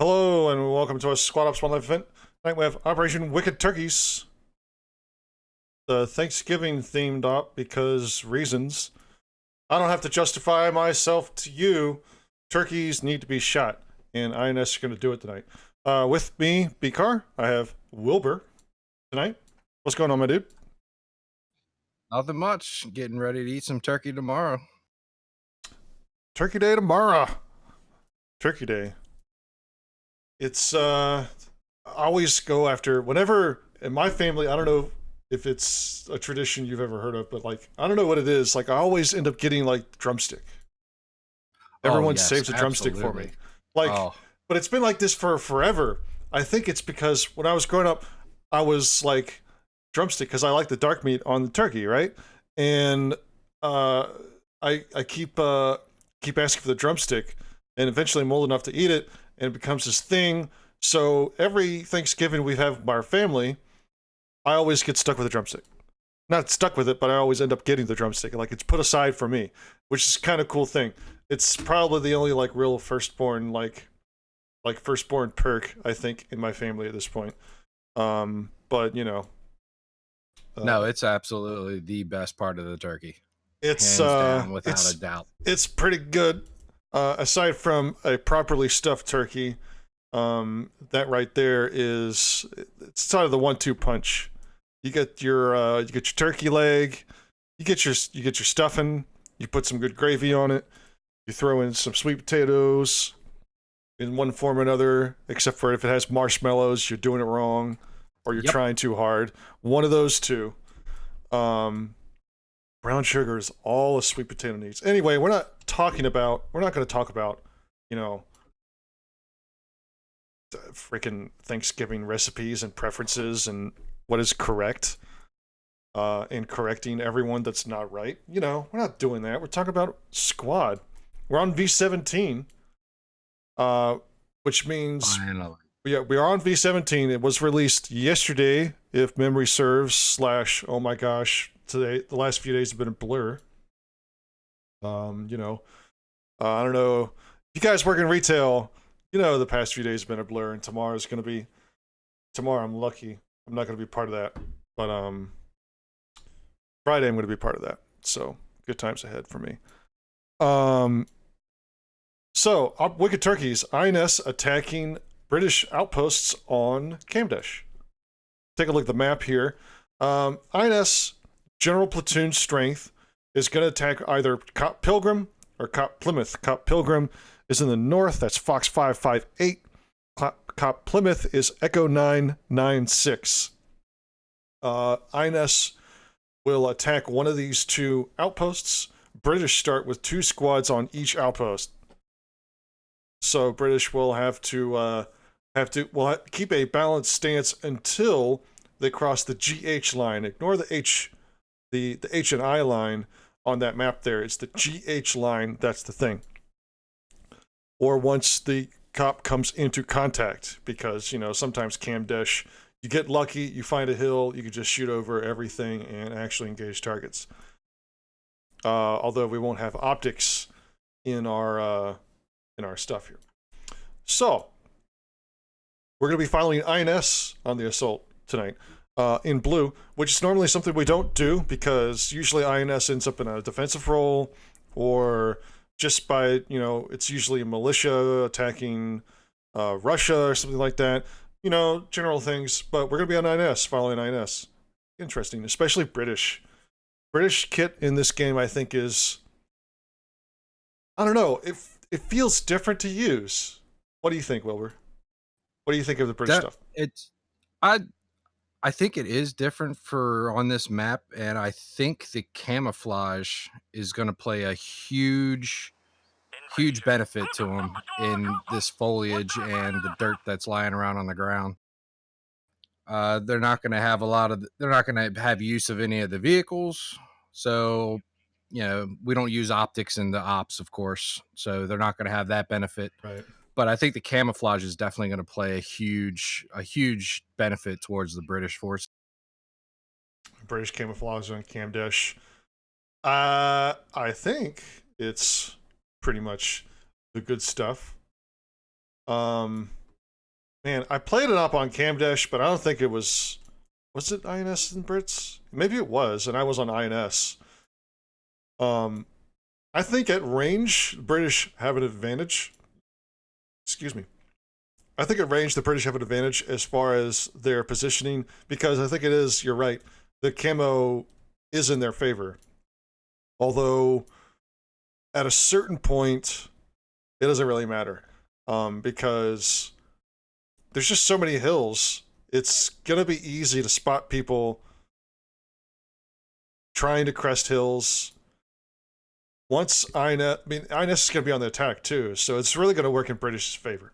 Hello and welcome to our Squad Ops One Life event. Tonight we have Operation Wicked Turkeys. The Thanksgiving themed op because reasons. I don't have to justify myself to you. Turkeys need to be shot, and INS are going to do it tonight. With me, bcarr, I have Wilbur tonight. What's going on, my dude? Nothing much. Getting ready to eat some turkey tomorrow. Turkey Day tomorrow. Turkey Day. It's I always go after whenever in my family. I don't know if it's a tradition you've ever heard of, but like I don't know what it is. Like I always end up getting like drumstick. Everyone yes, saves a drumstick for me. absolutely. Like, Oh, but it's been like this for forever. I think it's because when I was growing up, I was like drumstick because I like the dark meat on the turkey, right? And uh, I keep asking for the drumstick, and eventually I'm old enough to eat it, and it becomes this thing. So every Thanksgiving we have with our family, I always get stuck with a drumstick. Not stuck with it, but I always end up getting the drumstick. Like it's put aside for me, which is kind of cool thing. It's probably the only like real firstborn firstborn perk I think in my family at this point. But you know, no, it's absolutely the best part of the turkey. it's Hands down, without a doubt. it's pretty good. Aside from a properly stuffed turkey, that right there is it's sort of the 1-2 punch. You get your turkey leg, you get your stuffing, you put some good gravy on it, you throw in some sweet potatoes in one form or another, except for if it has marshmallows, you're doing it wrong or you're Yep. trying too hard. One of those two. Brown sugar is all a sweet potato needs. Anyway, we're not going to talk about, you know, freaking Thanksgiving recipes and preferences and what is correct, and correcting everyone that's not right. You know, we're not doing that. We're talking about squad. We're on V17, which means Finally. we are on V17. It was released yesterday, if memory serves. Slash, oh my gosh, today the last few days have been a blur. You know, I don't know if you guys work in retail. You know, the past few days have been a blur, and tomorrow. I'm lucky. I'm not gonna be part of that, but Friday I'm gonna be part of that. So good times ahead for me. So Wicked Turkeys, INS attacking British outposts on Camdesh. Take a look at the map here. INS general platoon strength is going to attack either Cop Pilgrim or Cop Plymouth. Cop Pilgrim is in the north. That's Fox 558. Cop Plymouth is Echo 996. INS will attack one of these two outposts. British start with 2 squads on each outpost. So British will have to keep a balanced stance until they cross the GH line. Ignore the H, the H and I line on that map there. It's the GH line that's the thing. Or once the cop comes into contact, because you know sometimes Camdesh, you get lucky, you find a hill, you can just shoot over everything and actually engage targets. Although we won't have optics in our stuff here. So we're going to be following INS on the assault tonight in blue, which is normally something we don't do because usually INS ends up in a defensive role or just by, you know, it's usually a militia attacking Russia or something like that. You know, general things, but we're going to be on INS, following INS. Interesting, especially British. British kit in this game, I think, is, I don't know, it feels different to use. What do you think, Wilbur? What do you think of the British stuff? I think it is different for on this map, and I think the camouflage is going to play a huge benefit to them in this foliage and the dirt that's lying around on the ground. They're not going to have they're not going to have use of any of the vehicles. So, you know, we don't use optics in the ops, of course. So they're not going to have that benefit. Right. But I think the camouflage is definitely going to play a huge benefit towards the British force. British camouflage on Camdesh. I think it's pretty much the good stuff. Man, I played it up on Camdash, but I don't think it was. Was it INS and Brits? Maybe it was, and I was on INS. Um, I think at range, British have an advantage. Excuse me. I think at range, the British have an advantage as far as their positioning, because I think it is, you're right, the camo is in their favor. Although, at a certain point, it doesn't really matter. Because there's just so many hills. It's going to be easy to spot people trying to crest hills. Once INS, INS is going to be on the attack too, so it's really going to work in British's favor.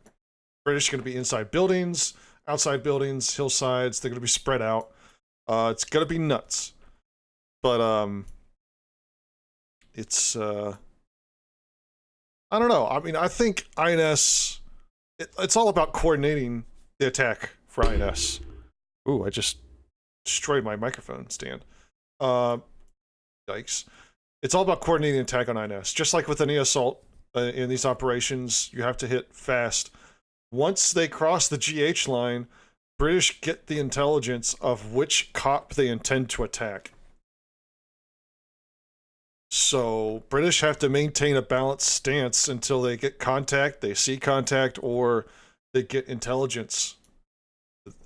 British are going to be inside buildings, outside buildings, hillsides. They're going to be spread out. It's going to be nuts. But, it's, I don't know. I mean, I think INS, it's all about coordinating the attack for INS. Ooh, I just destroyed my microphone stand. Yikes. It's all about coordinating the attack on INS. Just like with any assault in these operations, you have to hit fast. Once they cross the GH line, British get the intelligence of which cop they intend to attack. So British have to maintain a balanced stance until they get contact, they see contact, or they get intelligence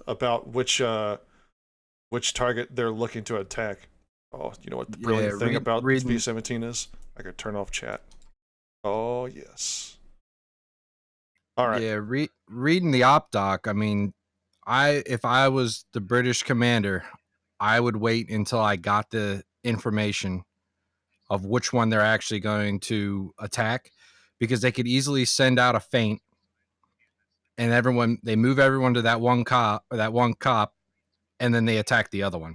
about which target they're looking to attack. Oh, you know what the brilliant thing about V17 is? I could turn off chat. Oh, yes. All right. Yeah, reading the op doc, I mean, if I was the British commander, I would wait until I got the information of which one they're actually going to attack, because they could easily send out a feint and they move everyone to that one cop, and then they attack the other one.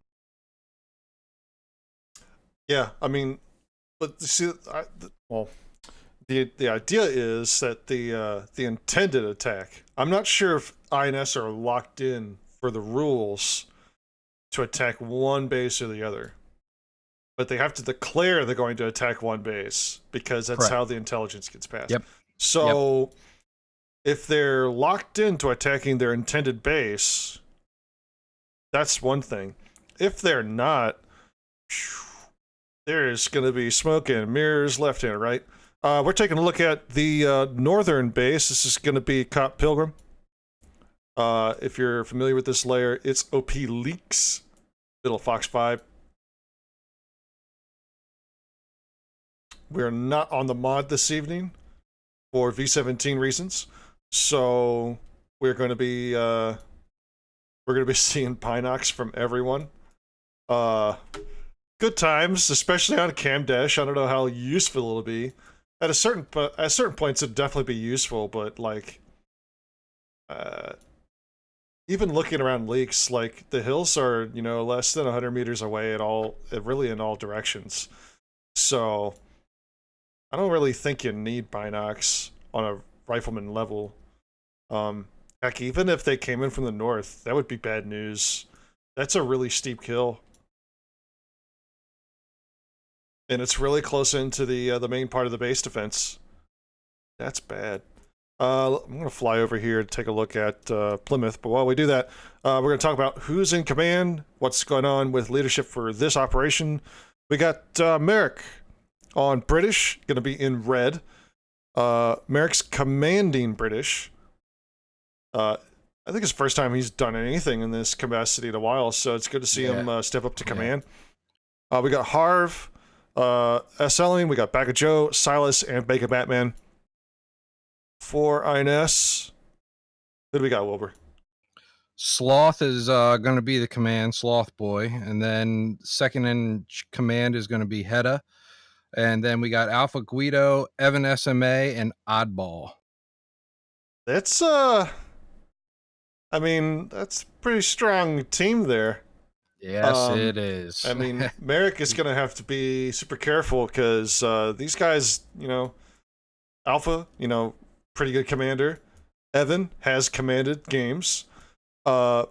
Yeah, I mean, but see, the idea is that the intended attack. I'm not sure if INS are locked in for the rules to attack one base or the other, but they have to declare they're going to attack one base because that's Correct. how the intelligence gets passed. Yep. So if they're locked into attacking their intended base, that's one thing. If they're not, there's going to be smoke and mirrors left and right. We're taking a look at the northern base. This is going to be Cop Pilgrim. If you're familiar with this layer, it's OP Leaks, Little Fox 5. We're not on the mod this evening for V17 reasons, so we're going to be seeing Pinox from everyone. Good times, especially on Camdash. I don't know how useful it'll be. At certain points, it'd definitely be useful, but like, even looking around leaks, like the hills are, you know, less than 100 meters away really in all directions. So I don't really think you need binocs on a rifleman level. Heck, even if they came in from the north, that would be bad news. That's a really steep kill. And it's really close into the main part of the base defense. That's bad. I'm going to fly over here to take a look at Plymouth, but while we do that, we're going to talk about who's in command, what's going on with leadership for this operation. We got Merrick on British, going to be in red. Merrick's commanding British. I think it's the first time he's done anything in this capacity in a while, so it's good to see him step up to command. We got Harv, SLing, we got Back of Joe, Silas, and Bacon Batman. For INS, who do we got, Wilbur? Sloth is going to be the command, Sloth Boy, and then second in command is going to be Hedda, and then we got Alpha Guido, Evan SMA, and Oddball. That's I mean, that's a pretty strong team there. Yes, it is. I mean, Merrick is going to have to be super careful because these guys, you know, Alpha, you know, pretty good commander. Evan has commanded games. You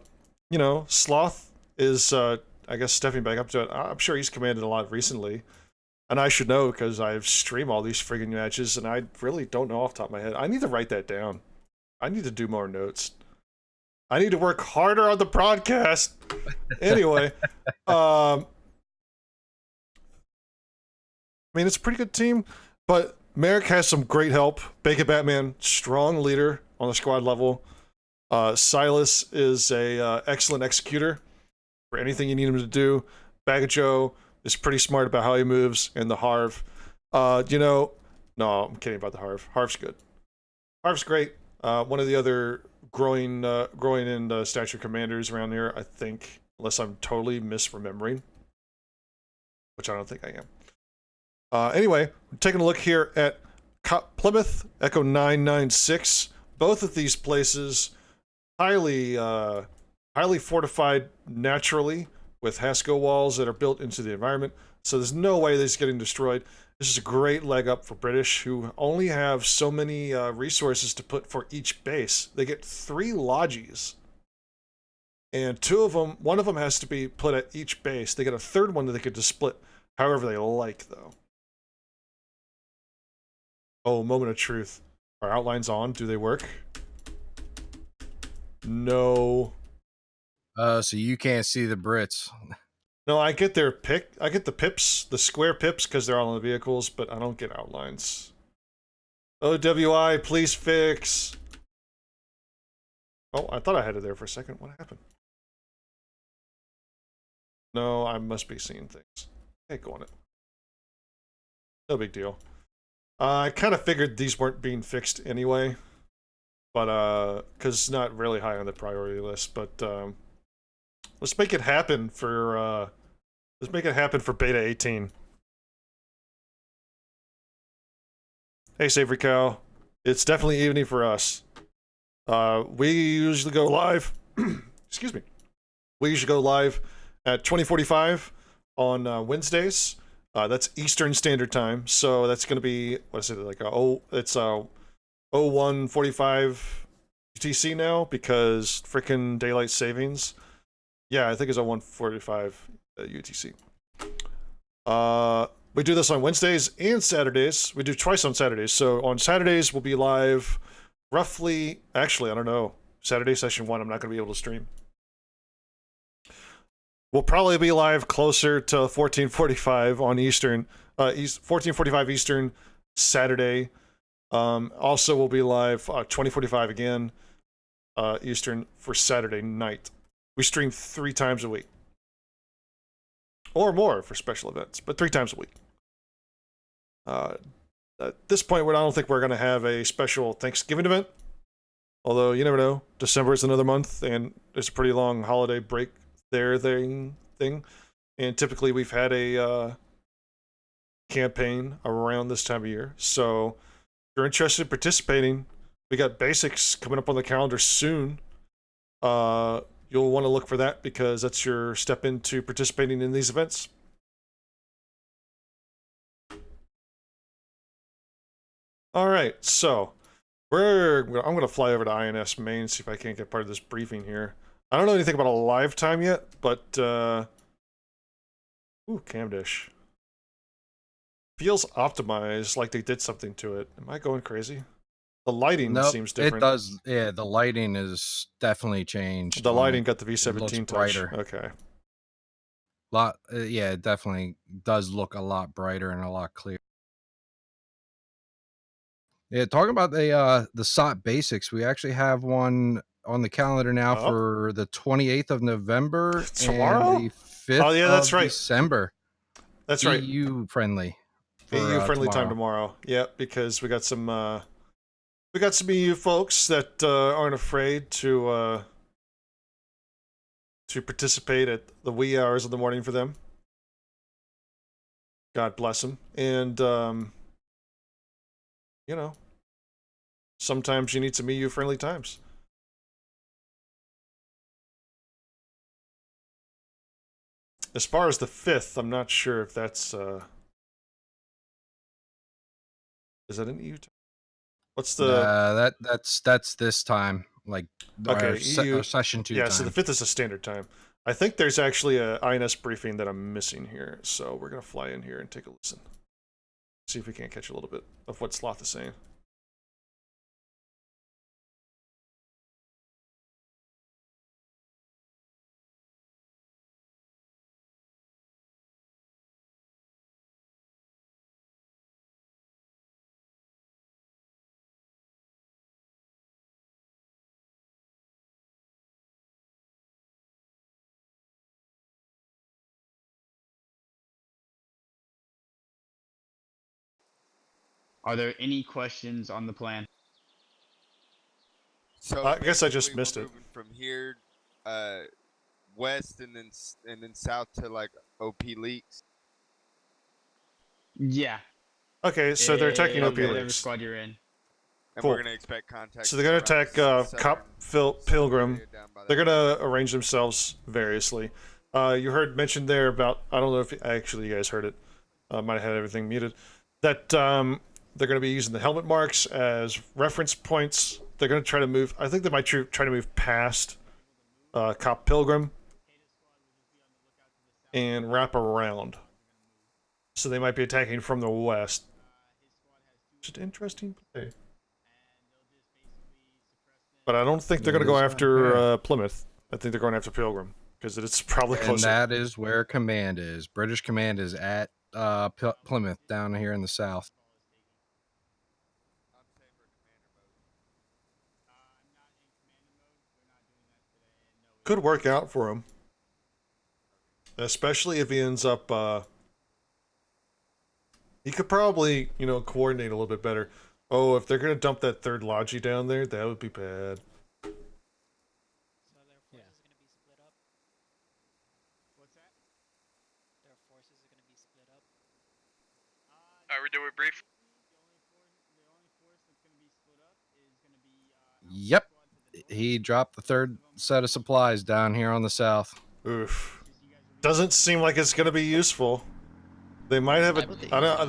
know, Sloth is, I guess, stepping back up to it. I'm sure he's commanded a lot recently. And I should know because I stream all these friggin' matches and I really don't know off the top of my head. I need to write that down. I need to do more notes. I need to work harder on the broadcast. Anyway, I mean, it's a pretty good team, but Merrick has some great help. Bacon Batman, strong leader on the squad level. Silas is a excellent executor for anything you need him to do. Bag of Joe is pretty smart about how he moves, and the Harv. No, I'm kidding about the Harv. Harv's good. Harv's great. One of the other growing in stature commanders around here, I think, unless I'm totally misremembering, which I don't think I am. Anyway, we're taking a look here at Plymouth Echo 996. Both of these places highly fortified naturally with Haskell walls that are built into the environment, so there's no way this is getting destroyed. This is a great leg up for British, who only have so many resources to put for each base. They get 3 lodges, and one of them has to be put at each base. They get a third one that they could just split however they like, though. Oh, moment of truth. Are outlines on? Do they work? No. So you can't see the Brits. No, I get their pick. I get the pips, the square pips, because they're all on the vehicles, but I don't get outlines. OWI, please fix. Oh, I thought I had it there for a second. What happened? No, I must be seeing things. Hey, go on it. No big deal. I kind of figured these weren't being fixed anyway, but because it's not really high on the priority list. But let's make it happen for beta 18. Hey, Savory Cow. It's definitely evening for us. We usually go live. Excuse me. We usually go live at 20:45 on Wednesdays. That's Eastern Standard Time, so that's going to be, what is it, like it's 01:45 UTC now, because frickin' daylight savings. Yeah, I think it's 01:45 UTC. We do this on Wednesdays and Saturdays. We do twice on Saturdays. So on Saturdays, we'll be live roughly, actually, I don't know, Saturday session 1, I'm not going to be able to stream. We'll probably be live closer to 14:45 on Eastern, 14:45 Eastern Saturday. Also, we'll be live 20:45 again Eastern for Saturday night. We stream 3 times a week. Or more for special events, but 3 times a week. At this point, I don't think we're going to have a special Thanksgiving event. Although, you never know. December is another month, and there's a pretty long holiday break thing. And typically, we've had a campaign around this time of year. So, if you're interested in participating, we got basics coming up on the calendar soon. You'll want to look for that, because that's your step into participating in these events. All right, so I'm going to fly over to INS main, see if I can't get part of this briefing here. I don't know anything about a live time yet, but ooh, Camdish. Feels optimized, like they did something to it. Am I going crazy? The lighting seems different. It does. Yeah, the lighting is definitely changed. The lighting got the V17 touch. Brighter. Okay. Yeah, it definitely does look a lot brighter and a lot clearer. Yeah, talking about the SOT basics, we actually have one on the calendar now for the 28th of November tomorrow, and the 5th that's of right. December. That's right. EU friendly. EU friendly time tomorrow. Yeah, because we got some EU folks that aren't afraid to participate at the wee hours of the morning for them. God bless them. And you know, sometimes you need some EU friendly times. As far as the 5th, I'm not sure if that's is that an EU time? What's the that's this time, like okay, our session 2 yeah, time. so the 5th is a standard time. I think there's actually a INS briefing that I'm missing here, so we're gonna fly in here and take a listen. See if we can't catch a little bit of what Sloth is saying. Are there any questions on the plan? So I guess I just basically, missed we're it. moving from here, west and then south to like OP leaks. Yeah. Okay, so they're attacking OP Whatever leaks. squad you're in. And Cool. we're gonna expect contact. So they're gonna attack Cop Pilgrim. They're gonna arrange themselves variously. You heard mentioned there about, I don't know if actually you guys heard it. Might have had everything muted. That they're gonna be using the helmet marks as reference points. They're gonna try to move. I think they might try to move past Cop Pilgrim and wrap around. So they might be attacking from the west. Just interesting play. But I don't think they're going to go after Plymouth. I think they're going after Pilgrim because it's probably closer. And that is where command is. British command is at Plymouth down here in the south. Could work out for him, especially if he ends up. He could probably, coordinate a little bit better. Oh, if they're going to dump that third Logi down there, that would be bad. Alright, we're doing brief. Yep. He dropped the third set of supplies down here on the south. Oof. Doesn't seem like it's going to be useful. They might have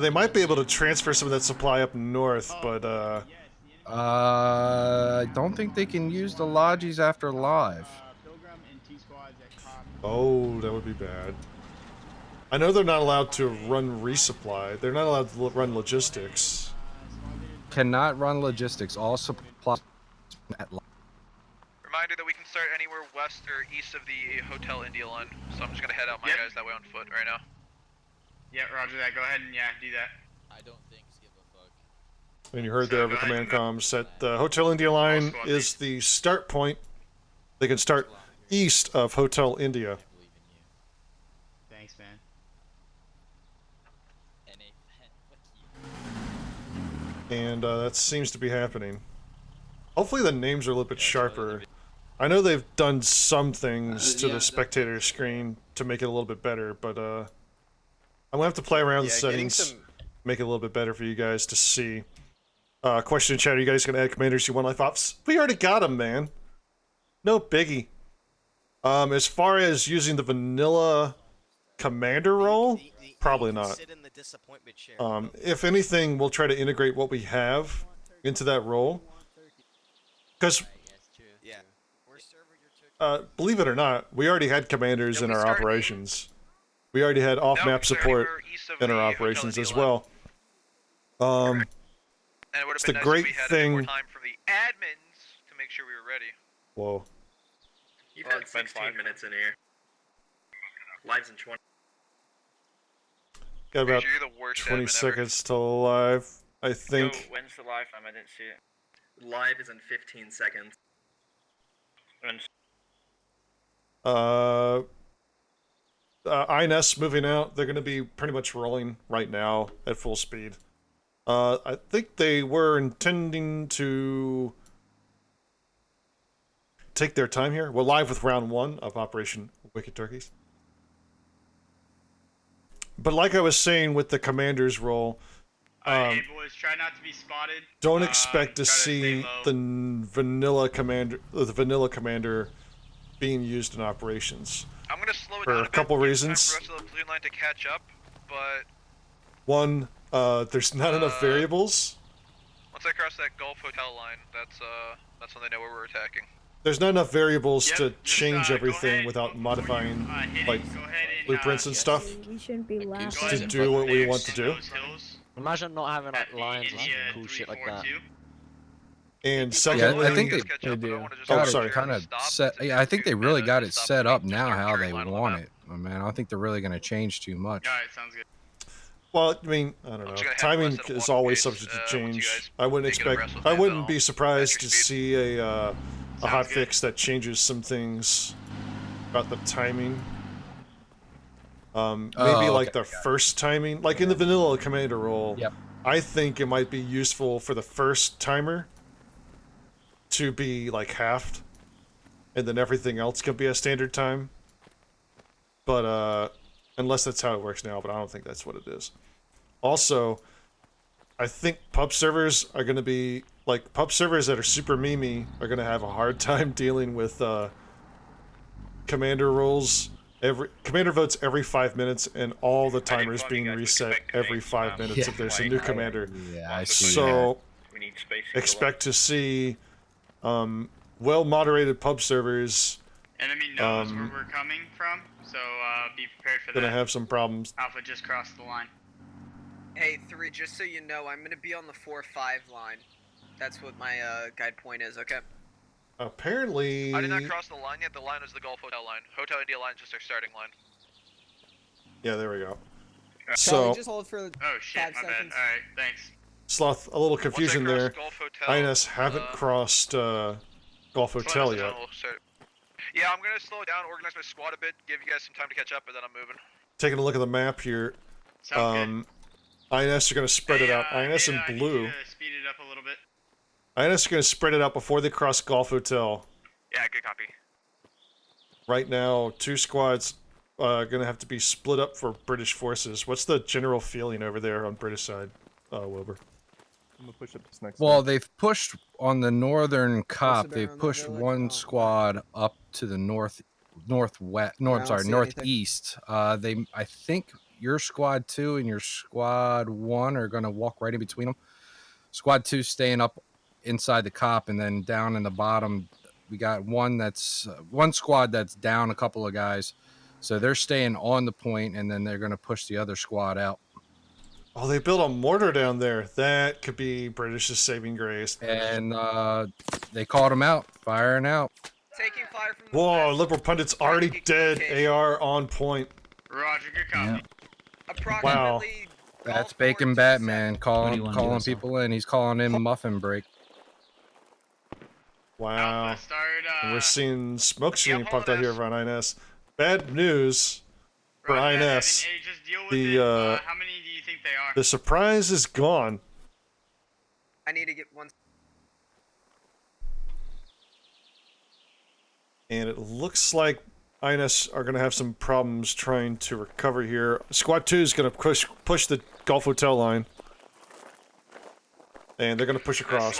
they might be able to transfer some of that supply up north, but I don't think they can use the lodges after live. Oh, that would be bad. I know they're not allowed to run resupply. They're not allowed to run logistics. Cannot run logistics. All supplies at live. Reminder that we can start anywhere west or east of the Hotel India line. So I'm just gonna head out my guys that way on foot right now. Yeah, roger that. Go ahead and do that. I don't think give a fuck. And you heard there over command comms that the Hotel India line is the start point. They can start east of Hotel India. I believe in you. Thanks, man. Fuck you. And that seems to be happening. Hopefully the names are a little bit sharper. I know they've done some things to the spectator screen to make it a little bit better, but I'm gonna have to play around with the settings, make it a little bit better for you guys to see. Question in chat: are you guys gonna add commanders you want life ops? We already got them, man. No biggie. As far as using the vanilla commander role, probably not. If anything, we'll try to integrate what we have into that role. Because, believe it or not, we already had commanders in our operations. We already had off-map support in our operations as well. It's the great thing. More time from the admins to make sure we were ready. Whoa. You've had 16 minutes in here. Lives in 20. Got about You're the worst 20 admin seconds till live, I think. Yo, when's the live time? I didn't see it. Live is in 15 seconds. INS moving out. They're going to be pretty much rolling right now at full speed. I think they were intending to take their time here. We're live with round 1 of Operation Wicked Turkeys. But like I was saying with the commander's role, Hey boys, try not to be spotted. don't expect to try see stay low. the vanilla commander being used in operations. I'm gonna slow it For down a couple bit, give reasons. time for the rest of the platoon line to catch up, but One, there's not enough variables. once I cross that Gulf Hotel line, that's when they know where we're attacking. There's not enough variables Yep, to just, change go everything ahead, without before you, modifying hit like it, go ahead and, blueprints and stuff We shouldn't be Like, last. go ahead to and do what we want to do. those hills Imagine not having at like lines the and some India cool shit like that. 342. And Yeah, secondly, I think You they guys catch up, but I don't wanna just Oh, got sorry. it kind of stop. set. It's a Yeah, I think they basic really meta, got just it stop set the up main now how carry they line on the want map. it. I mean, I don't think they're really going to change too much. Alright, sounds good. well, I mean, I don't know. just gonna have Timing less than is one always pace, subject to once you change. guys I wouldn't make it abreast expect. with I me, wouldn't then be I'll surprised match to your speed. see a hot good. fix that changes some things about the timing. Maybe Oh, like okay. the first timing, like in the vanilla commander role. Yep. I think it might be useful for the first timer to be like halved, and then everything else can be a standard time. But unless that's how it works now, but I don't think that's what it is. Also, I think pub servers are going to be like pub servers that are super memey are going to have a hard time dealing with commander rules. Commander votes every 5 minutes, and all the timers being reset every 5 minutes if there's a new commander. Yeah, I see So We need space. expect to see well-moderated pub servers Enemy knows where we're coming from, so be prepared for gonna that. have some problems. Alpha just crossed the line. Hey, 3, just so you know, I'm gonna be on the 4-5 line. That's what my guide point is, okay? Apparently, I did not cross the line yet. The line is the Gulf Hotel line. Hotel India line is just our starting line. yeah, there we go. Charlie, So, just hold for Oh shit, 5 my bad. seconds. Alright, thanks. Sloth, a little confusion Once I there. cross Gulf Hotel, INS haven't crossed Gulf Hotel yet. Yeah, I'm gonna slow it down, organize my squad a bit, give you guys some time to catch up, and then I'm moving. Taking a look at the map here, Sounds INS are going to spread good. it out. Hey, INS in I need blue. you to speed it up a little bit. INS are going to spread it out before they cross Gulf Hotel. Yeah, good copy. Right now, 2 squads going to have to be split up for British forces. What's the general feeling over there on British side, Wilbur? I'm gonna push up this next Well, one. they've pushed on the northern cop. bear They've on that pushed village? one Oh, squad up to the northwest. No, I I'm don't sorry, see anything. northeast. I think your squad 2 and your squad 1 are gonna walk right in between them. Squad 2 staying up inside the cop, and then down in the bottom, we got one squad that's down a couple of guys, so they're staying on the point, and then they're gonna push the other squad out. Oh, they built a mortar down there. That could be British's saving grace. And they called them out, firing out. Taking fire from the Whoa, west. Liberal Pundit's already dead. AR on point. Roger, good copy. Approximately. That's Gulf Bacon 427. Batman What do calling you wanna do, Russell? people in. He's calling in muffin break. Wow. Alpha, start, And we're seeing smoke Yeah, screen I'm popped out holding here for INS. Bad news for Roger that, INS. Hey, just deal with The, it. How many do you think they are? The surprise is gone. I need to get one. And it looks like INS are going to have some problems trying to recover here. Squad 2 is going to push the Gulf Hotel line. And they're going to push across.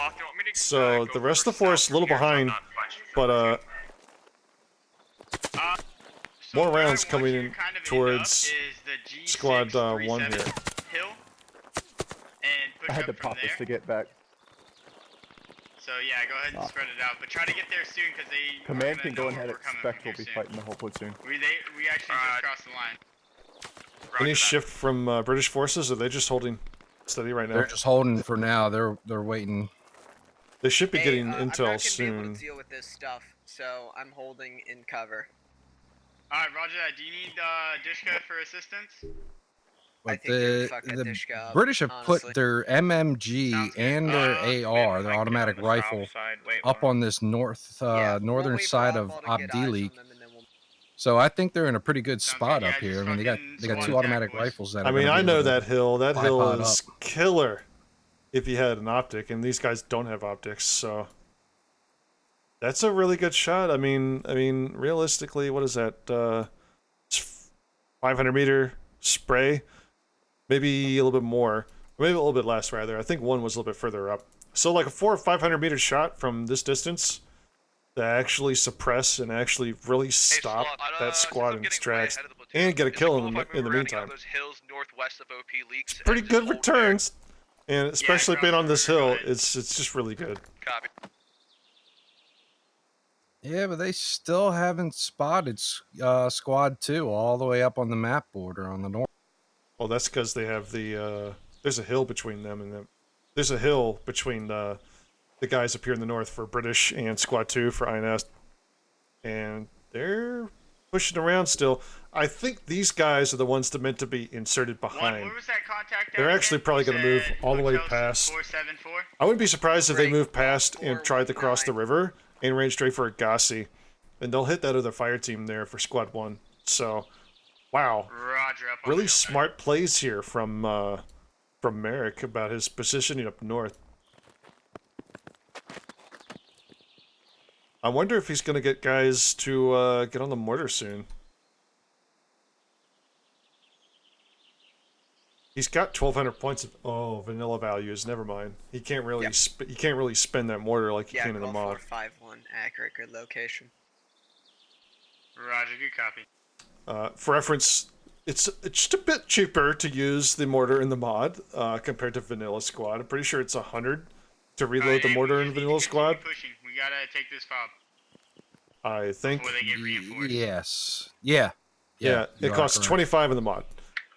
So the rest of the force a little behind, but more where I rounds want coming you in to kind of towards end up is the Squad G637 1 here. Hill, and push I had up to from pop there. this to get back. So yeah, go ahead and spread it out, but try to get there soon because they. Command are can gonna go know ahead. we're coming Expect from we'll be here fighting the whole platoon. soon. We actually just crossed the line. Any shift from British forces, or are they just holding steady right now? They're just holding for now. They're waiting. They should be Hey, getting I'm not intel gonna be able soon. to deal with this stuff, so I'm holding in cover. Alright, Roger that. Do you need Dishka for assistance? But think they're the fucking the dish up, British have honestly. put their MMG Sounds good. and their AR, their automatic rifle, up on this Yeah, we'll northern wait for side of Oddball to get eyes on Abdilik. them, and then we'll- So I think they're in a pretty good Sounds spot good. up Yeah, here. just I mean, they got fucking they got squad two attack, automatic boys. rifles that. I are mean, gonna I be know able to that hill. That hill bipod is killer if you had an optic, and these guys don't have optics, so that's a really good shot. I mean, realistically, what is that? 500-meter spray, maybe a little bit more, maybe a little bit less rather. I think one was a little bit further up. So like a 400 or 500-meter shot from this distance to actually suppress and actually really stop that squad in its tracks and get a kill in the meantime. Those hills northwest of OP leaks. Pretty and just good hold returns, and especially being on this go hill, ahead. it's just really good. there. Copy. Yeah, but they still haven't spotted squad 2 all the way up on the map border on the north. Well, that's because they have the there's a hill between them and them. There's a hill between the guys up here in the north for British and Squad 2 for INS, and they're pushing around still. I think these guys are the ones that meant to be inserted One, behind. where was that contact They're at actually again? probably You going to move said all the way Hotel past. 474? I wouldn't be surprised if they Right, move past and tried to cross the 419. river and ran straight for Agassi, and they'll hit that other fire team there for Squad 1. So, wow. Roger, up on Really the smart plays here from from Merrick about his positioning up north. I wonder if he's going to get guys to get on the mortar soon. He's got 1,200 points of vanilla values. Never mind. He can't really he can't really spend that mortar like he can in the mod. 451, accurate, good location. Roger, good copy. For reference, it's just a bit cheaper to use the mortar in the mod compared to vanilla squad. I'm pretty sure it's 100 to reload the mortar in vanilla squad. Pushing. We gotta take this fob I think. before they get reinforced. Yes. Yeah. Yeah, it costs 25 in the mod.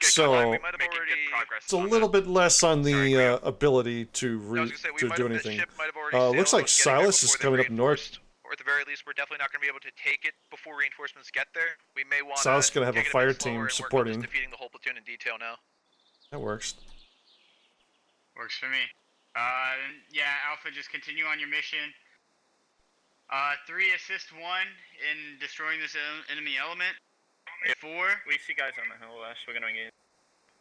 Good So call. We might have already. it's a little bit less on the ability to do anything. Looks like Silas is coming up north. Or at the very least, we're definitely not going to be able to take it before reinforcements get there. We may want Silas is going to have a take it fire bit slower team and work on supporting. just defeating the whole platoon in detail now. That works. Works for me. Yeah, Alpha, just continue on your mission. 3 assist 1 in destroying this enemy element. 4. We see guys on the hill west. We're gonna engage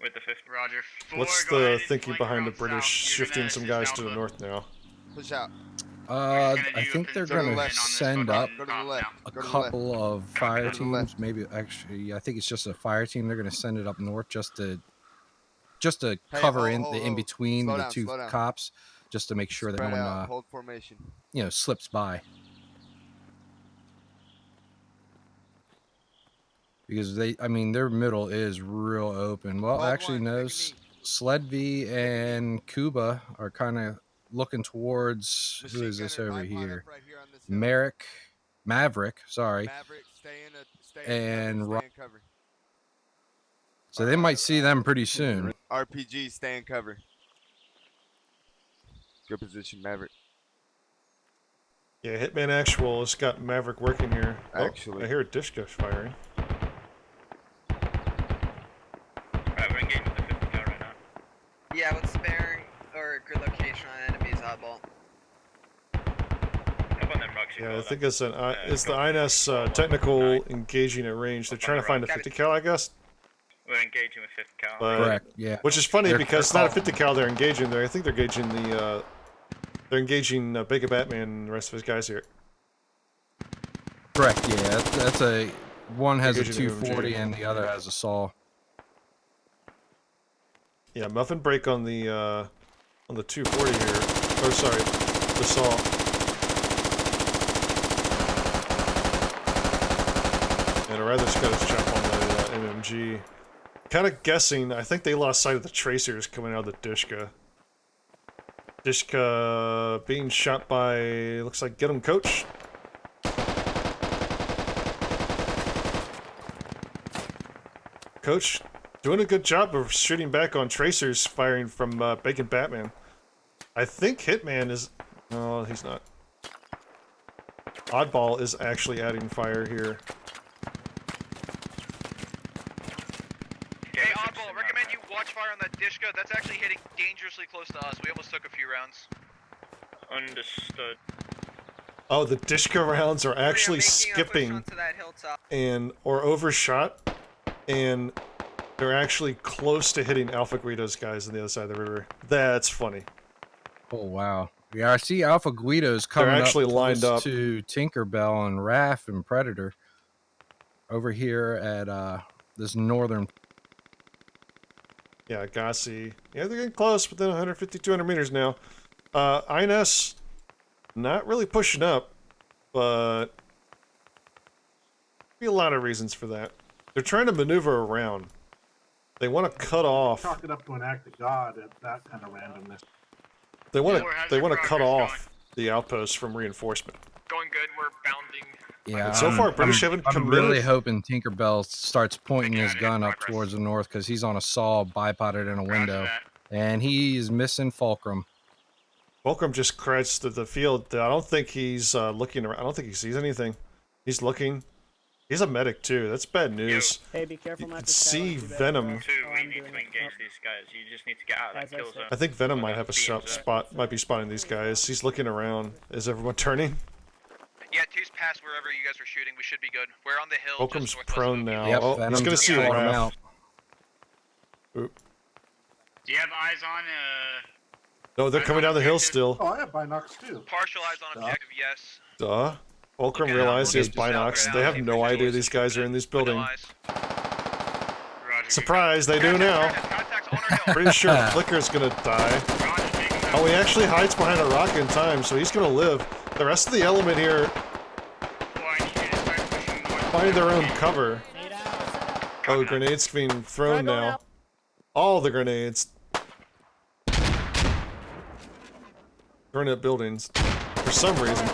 with the 5th. Roger. 4. What's go ahead the and thinking flank behind the around British south. You're shifting gonna some assist guys to the Alpha. north now? Push out. I think they're Go to the gonna left. send up Go to the left. a Go to the left. couple of fire Go to the teams. left. Maybe actually, I think it's just a fire team. They're gonna send it up north just to Hey, cover hold, in hold, the in hold. between Slow the down, two slow down. cops, just to make sure that no Spread out. one Hold formation. slips by. Because their middle is real open. Well, Hold actually, one, no. take a knee. Sledby and Cuba are kind of looking towards who Machine is this gunner, over pipe line here? up right here on this hill. Maverick, sorry. Maverick, stay in And cover. Stay in cover. So they might see them pretty soon. RPG, stay in cover. Good position, Maverick. Yeah, Hitman Actual has got Maverick working here. Actually. I hear a Dishka firing. Alright, we're engaging with the 5th car right now. Yeah, with sparing or good location on enemy's eyeball. Up on them rocks. Yeah, I think it's it's the INS technical engaging at range. They're trying to find a 50 cal, I guess. We're engaging with 5th cal. But, Correct. Yeah. which is funny They're because it's not a called- 50 cal they're engaging there. I think they're engaging they're engaging Bacon Batman and the rest of his guys here. Correct. Yeah. That's a one has a Engaging the 240 MG. and the other has a saw. Yeah, muffin break on the 240 here. Oh, sorry, the saw. And a rather Scottish chop on the MMG. Kind of guessing, I think they lost sight of the tracers coming out of the Dishka. Dishka being shot by, looks like Get 'em Coach. Coach doing a good job of shooting back on tracers firing from Bacon Batman. I think Hitman is... No, he's not. Oddball is actually adding fire here. Hey, Oddball, recommend you watch fire on that Dishka. That's actually hitting dangerously close to us. We almost took a few rounds. Understood. Oh, the Dishka rounds are actually Making a push skipping onto that hilltop. or overshot, and they're actually close to hitting Alpha Guido's guys on the other side of the river. That's funny. Oh wow. Yeah, I see Alpha Guido's coming actually up lined close up. to Tinkerbell and Raph and Predator over here at this northern. Yeah, Gassi. Yeah, they're getting close, within 150, 200 meters now. INS, not really pushing up, but be a lot of reasons for that. They're trying to maneuver around. They want to cut off. Chalk it up to an act of God at that kind of randomness. They want How's to your cut progress off the outposts from reinforcement. Going good. We're bounding. Yeah. So far, British haven't I'm committed. really hoping Tinkerbell starts pointing his Okay, gun up progress. towards the north because he's on a saw bipoded in a Roger window, that. and he's missing Fulcrum. Fulcrum just crashed to the field. I don't think he's looking around. I don't think he sees anything. He's looking. He's a medic too. That's bad news. Hey, be careful You not can to see scout too bad. Venom. Two, we need to engage these guys. You just need to get out of that As I kill said. zone. I think Venom might have a spot. Might be spotting these guys. He's looking around. Is everyone turning? Yeah, two's past wherever you guys were shooting. We should be good. We're on the hill. Fulcrum's just northwest prone of now. OP. Yep, Oh, Venom he's gonna just see a called him Raph. out. Oop. Do you have eyes on No, they're coming down the hill still. Oh, I have binocs too. Partial eyes on objective, yes. Duh. Fulcrum Okay, realized he has I'm looking binocs. south They right have now, no see if idea there's these guys are in this no building. eyes. Roger? Surprise, they do now. Contacts on our hill. Pretty sure Flicker's gonna die. Roger, taking that. Oh, he actually hides behind a rock in time, so he's gonna live. The rest of the element here Well, I need you to start pushing north. find their own cover. Oh, grenades being thrown now. All the grenades. Thrown at buildings. For some reason.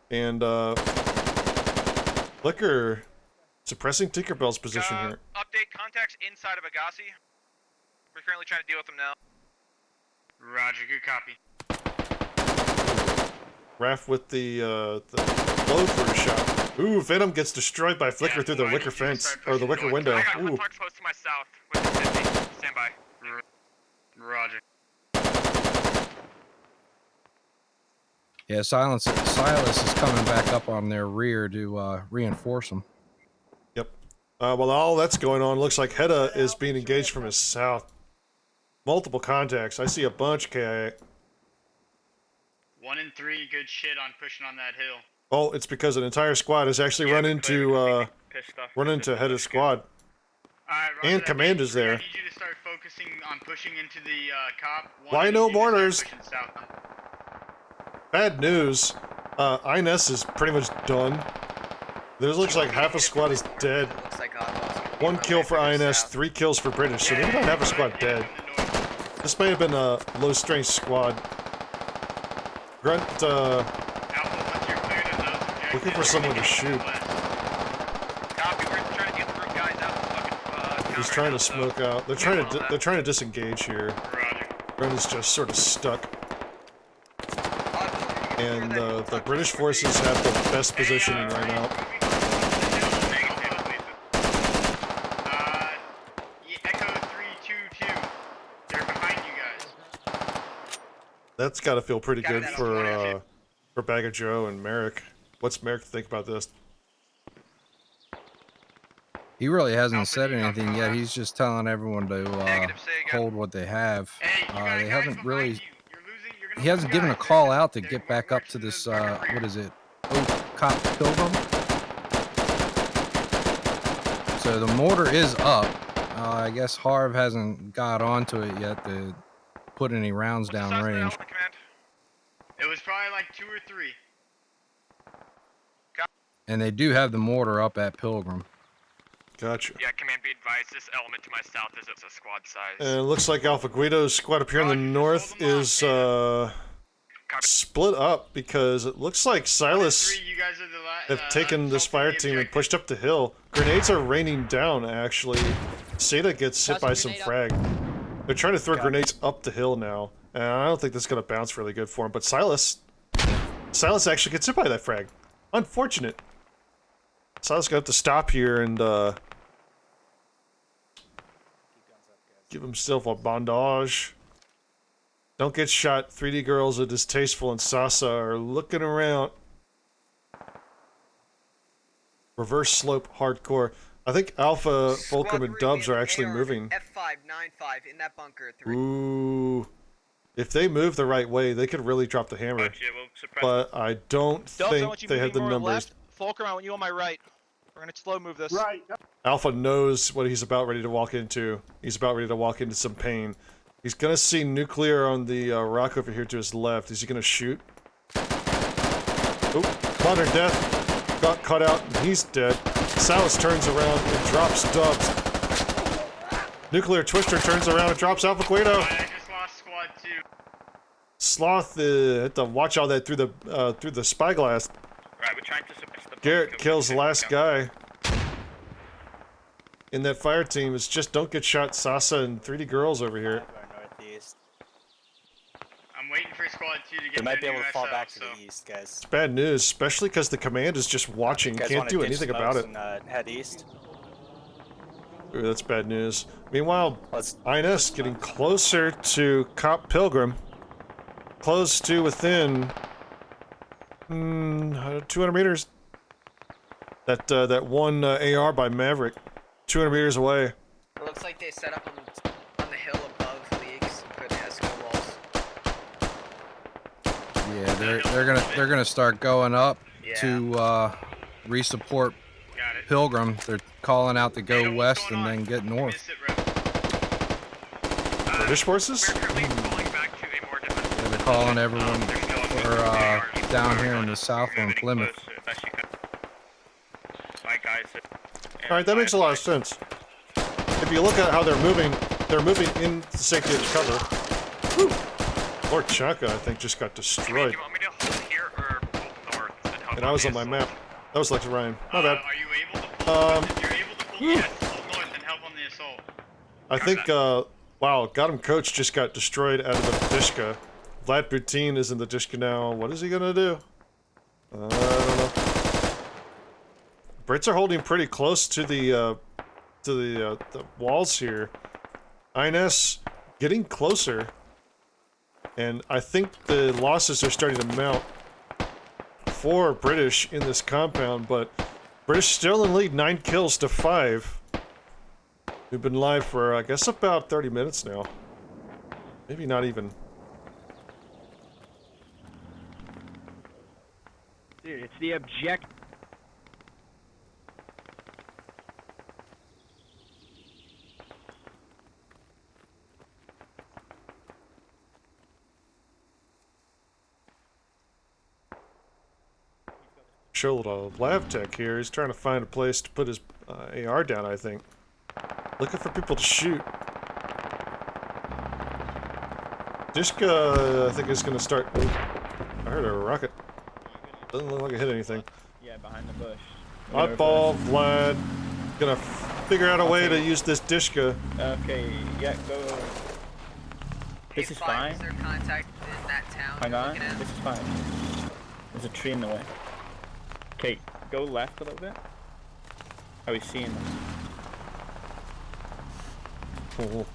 And, Flicker suppressing Tinkerbell's position here. Update contacts inside of Agassi. We're currently trying to deal with them now. Roger, good copy. Raph with the blow-through shot. Ooh, Venom gets destroyed by Flicker through the well, I wicker need you to fence, start or the pushing wicker north. window. I got Ooh. contacts close to my south with the 50. Stand by. Roger. Yeah, Silas is coming back up on their rear to reinforce them. Yep. While all that's going on, looks like Hedda is being engaged from his south. Multiple contacts. I see a bunch, KIA. 1 and 3, good shit on pushing on that hill. Oh, it's because an entire squad has actually run into Hedda's squad. Alright, Roger And that, Command is I there. need you to start focusing on pushing into the cop. Why no mortars? Pushing south. Bad news. Ines is pretty much done. There looks like half a squad is dead. Looks like Oddball's gonna be 1 running kill for to the INS, south. 3 kills for British, so they might have a squad dead. This may have been a low-strength squad. Grunt, Alpha, once you're cleared of those objectives, looking for someone to shoot. Copy. We're trying to get the group guys out of the fucking town He's right trying now, to so- smoke out. They're trying to disengage here. Roger. Grunt is just sort of stuck. Oddball, And the British forces have the best positioning right now. Echo 322. They're behind you guys. That's got to feel pretty Got good that for Bag of Joe and Merrick. What's Merrick think about this? He really hasn't Alpha, said you got anything yet. cover? He's just telling everyone to Negative, say again. hold what they have. Hey, you got They guys haven't behind really. you. You're losing. You're gonna He hasn't lose given a guys. call out to They're get back up to marching this. the fucking What rear. is it? Oak Cop Pilgrim. So the mortar is up. I guess Harv hasn't got onto it yet to put any rounds What's the size down of the range. element, Command? It was probably like 2 or 3. And they do have the mortar up at Pilgrim. Gotcha. Yeah, Command, be advised, this element to my south is a squad size. And it looks like Alpha Guido's squad up here in the Roger, just north hold them off, is Copy. split up because it looks like 1 and Silas 3, you guys are the have taken this assaulting fire the team and objective. pushed up the hill. Grenades are raining down, actually. Seda gets hit by some frag. They're trying to throw grenades up the hill now, and I don't think this is going to bounce really good for him, but Silas actually gets hit by that frag. Unfortunate. Silas got to stop here and give himself a bandage. Don't get shot. 3D girls are distasteful, and Sasa are looking around. Reverse slope hardcore. I think Alpha, Fulcrum, and Dubs are actually moving. F595 in that bunker. 3. Ooh. If they move the right way, they could really drop the hammer. But I don't think they have the numbers. Fulcrum, I want you on my right. We're gonna slow move this. Right. Alpha knows what he's about ready to walk into. He's about ready to walk into some pain. He's gonna see nuclear on the rock over here to his left. Is he gonna shoot? Oop, modern death. Got cut out and he's dead. Salas turns around and drops Dubs. Nuclear Twister turns around and drops Alpha Guido. I just lost squad 2. Sloth had to watch all that through the spyglass. Right, we're trying to suppress the Garrett kills the last guy. In that fire team, it's just don't get shot, Sasa and 3D girls over here. I'm waiting for squad 2 to get We might be their able new to fall SO, back to so. the east, guys. It's bad news, especially because the command is just watching, You guys can't wanna do ditch anything about smokes it. and, head east. Ooh, that's bad news. Meanwhile, Let's INS getting closer to Cop Pilgrim. Close to within 200 meters. That one AR by Maverick, 200 meters away. It looks like they set up on the hill above leaks and put Esco walls. Yeah, they're gonna start going up to resupport Pilgrim. They're calling out to go west and then get north. British forces? Yeah, they're calling everyone for down here in the south on Plymouth. Alright, that makes a lot of sense. If you look at how they're moving in the safety of the cover. Woo! Lord Chaka, I think, just got destroyed. And I was on my map. That was like Ryan. My bad. Are you able to pull? If you're able to pull, yes, pull north and help on the assault. I think, wow, Got him Coach just got destroyed out of the Dishka. Vlad Putin is in the Dishka now. What is he gonna do? I don't know. Brits are holding pretty close to the walls here. INS getting closer. And I think the losses are starting to mount for British in this compound, but British still in lead, 9 kills to 5. We've been live for, I guess, about 30 minutes now. Maybe not even. Dude, it's the object. Show a lab tech here. He's trying to find a place to put his AR down, I think. Looking for people to shoot. Dishka, I think, is going to start... Ooh, I heard a rocket. Doesn't look like it hit anything. Yeah, behind the bush. Oddball, Vlad. Gonna figure out a way to use this Dishka. Okay, yeah, go. This is fine. Is there contact in that town? Hang on, this is fine. There's a tree in the way. Okay, go left a little bit. Are we seeing them? Oh.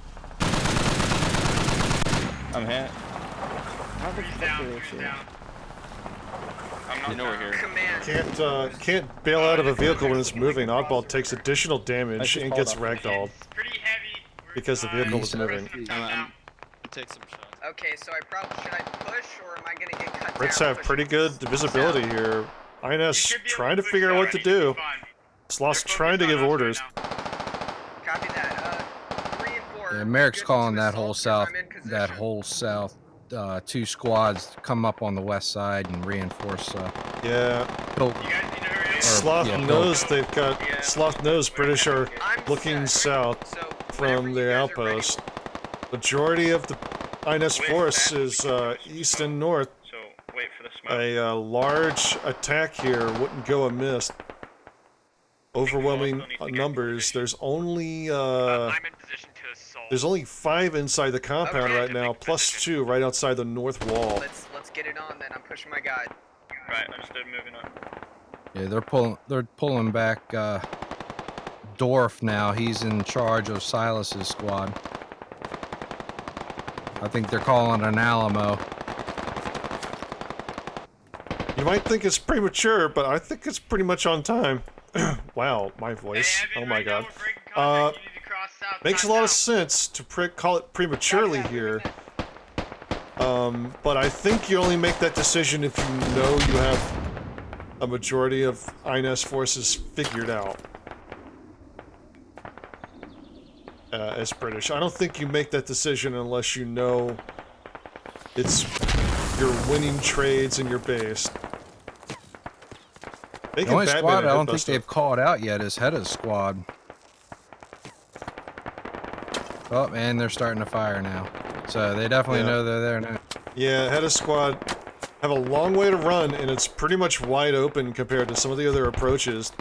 I'm hit. How the fuck do they see? I'm not we're here. Can't bail out of a vehicle when it's moving. Oddball takes additional damage and gets ragdolled because the vehicle was moving. Take some shots. Okay, so should I push or am I gonna get cut Brits down? have pretty good visibility here. INS trying to figure out what to do. Sloth's trying to give orders. Copy that. 3 and 4. Yeah, Merrick's calling that whole south, 2 squads come up on the west side and reinforce. Yeah. Sloth knows they've got. Sloth knows British are looking south from their outpost. Majority of the INS force is east and north. So wait for the smoke. A large attack here wouldn't go amiss. Overwhelming numbers. There's only there's only 5 inside the compound right now, plus 2 right outside the north wall. Let's get it on then. I'm pushing my guide. Right, understood. Moving on. Yeah, they're pulling back Dorf now. He's in charge of Silas's squad. I think they're calling an Alamo. You might think it's premature, but I think it's pretty much on time. Wow, my voice. Oh my god. Makes a lot of sense to call it prematurely here. But I think you only make that decision if you know you have a majority of INS forces figured out. As British. I don't think you make that decision unless you know you're winning trades in your base. The only squad I don't think they've called out yet is Hedda's squad. Oh, and they're starting to fire now. So they definitely know they're there now. Yeah, Hedda's squad have a long way to run, and it's pretty much wide open compared to some of the other approaches.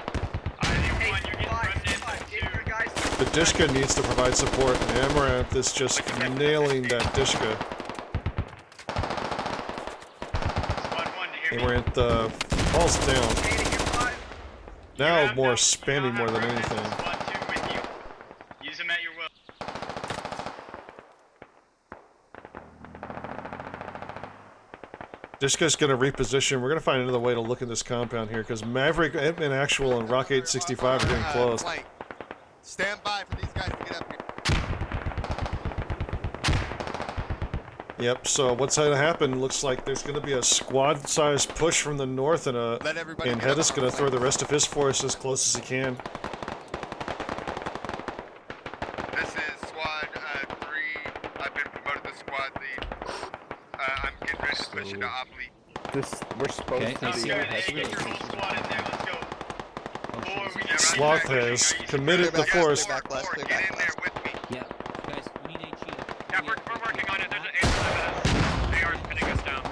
The Dishka needs to provide support, and Amaranth is just nailing that Dishka. Amaranth falls down. Now more spammy more than anything. Use them at your will. Dishka's gonna reposition. We're gonna find another way to look at this compound here, because Maverick, Ant-Man Actual, and Rock 865 are getting close. Stand by for these guys to get up here. Yep, so what's going to happen? Looks like there's going to be a squad-sized push from the north, and Hedda's going to throw the rest of his force as close as he can. This is Squad 3. I've been promoted to Squad lead. I'm getting ready to push into Op lead. We're supposed to be. Get your whole squad in there. Let's go. Sloth has committed the force. Get in there with me. Yeah. Guys, we need HE. Yeah, we're working on it. There's an A7. AR's pinning us down.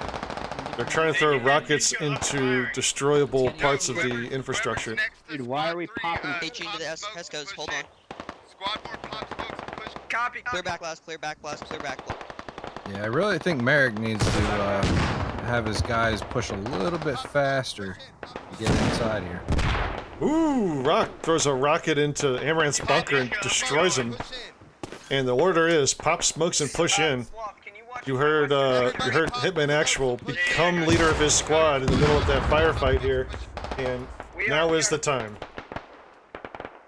They're trying to throw rockets into destroyable parts of the infrastructure. Dude, why are we popping? HE to the Escos, hold on. Squad 4 pops, folks. Push. Copy. Clear back last, clear back last, clear back. Yeah, I really think Merrick needs to have his guys push a little bit faster to get inside here. Ooh, Rock throws a rocket into Amaranth's bunker and destroys him. And the order is pop smokes and push in. You heard Hitman Actual become leader of his squad in the middle of that firefight here, and now is the time.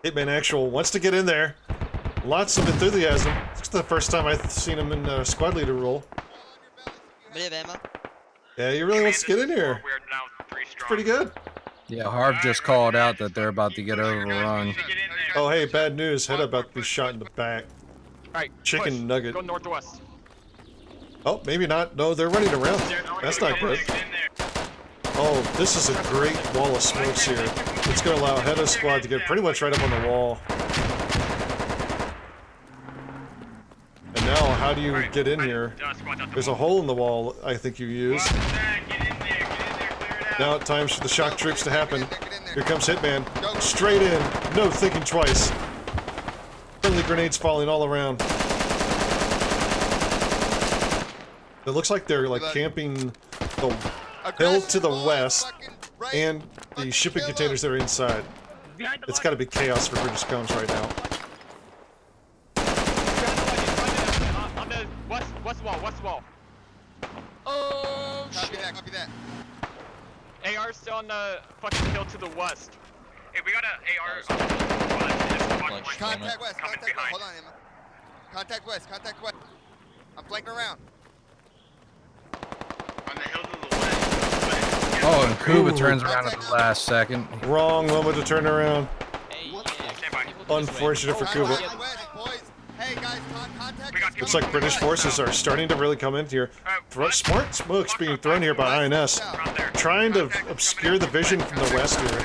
Hitman Actual wants to get in there. Lots of enthusiasm. It's the first time I've seen him in squad leader role. Yeah, he really wants to get in here. It's pretty good. Yeah, Harv just called out that they're about to get overrun. Oh, hey, bad news. Head about to be shot in the back. Alright, Chicken nugget. Go northwest. Oh, maybe not. No, they're running around. That's not good. Oh, this is a great wall of smokes here. It's going to allow Hedda's squad to get pretty much right up on the wall. And now, how do you get in here? There's a hole in the wall I think you use. Now time's for the shock troops to happen. Here comes Hitman. Straight in. No thinking twice. Friendly grenades falling all around. It looks like they're like camping the hill to the west and the shipping containers that are inside. It's got to be chaos for British comms right now. On the west wall. Oh shit. Copy that. AR's still on the fucking hill to the west. Hey, we got an AR on the west. Contact west. Hold on, Emma. Contact west. I'm flanking around. On the hill to the west. Oh, and Kuba turns around at the last second. Wrong moment to turn around. Unfortunate for Kuba. Hey guys, contact. Looks like British forces are starting to really come in here. Smart smokes being thrown here by INS, trying to obscure the vision from the west here.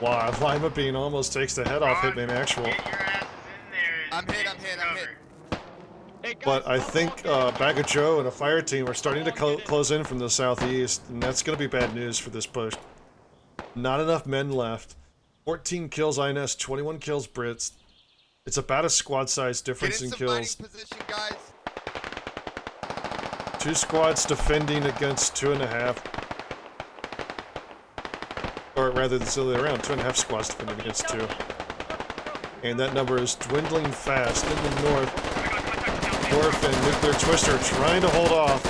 Wow, Lima Bean almost takes the head off Hitman Actual. I'm hit. But I think Bag of Joe and a fire team are starting to close in from the southeast, and that's going to be bad news for this push. Not enough men left. 14 kills INS, 21 kills Brits. It's about a squad-size difference in kills. Position, guys. 2 squads defending against 2.5. Or rather, the other way around, 2.5 squads defending against 2. And that number is dwindling fast in the north. North and Nuclear Twister trying to hold off.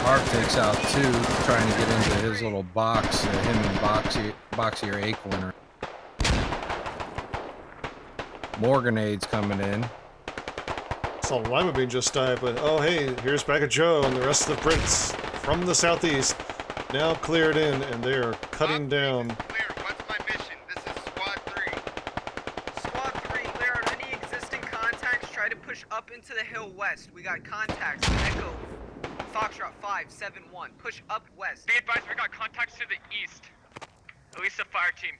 Harv takes out 2, trying to get into his little box, him and Boxier A-corner. More grenades coming in. Saw Lima Bean just die, but oh hey, here's Bag of Joe and the rest of the Brits from the southeast. Now cleared in, and they are cutting down. Clear. What's my mission? This is Squad 3. Squad 3, clear on any existing contacts. Try to push up into the hill west. We got contacts. Echo. Foxtrot 571. Push up west. Be advised, we got contacts to the east. At least a fire team.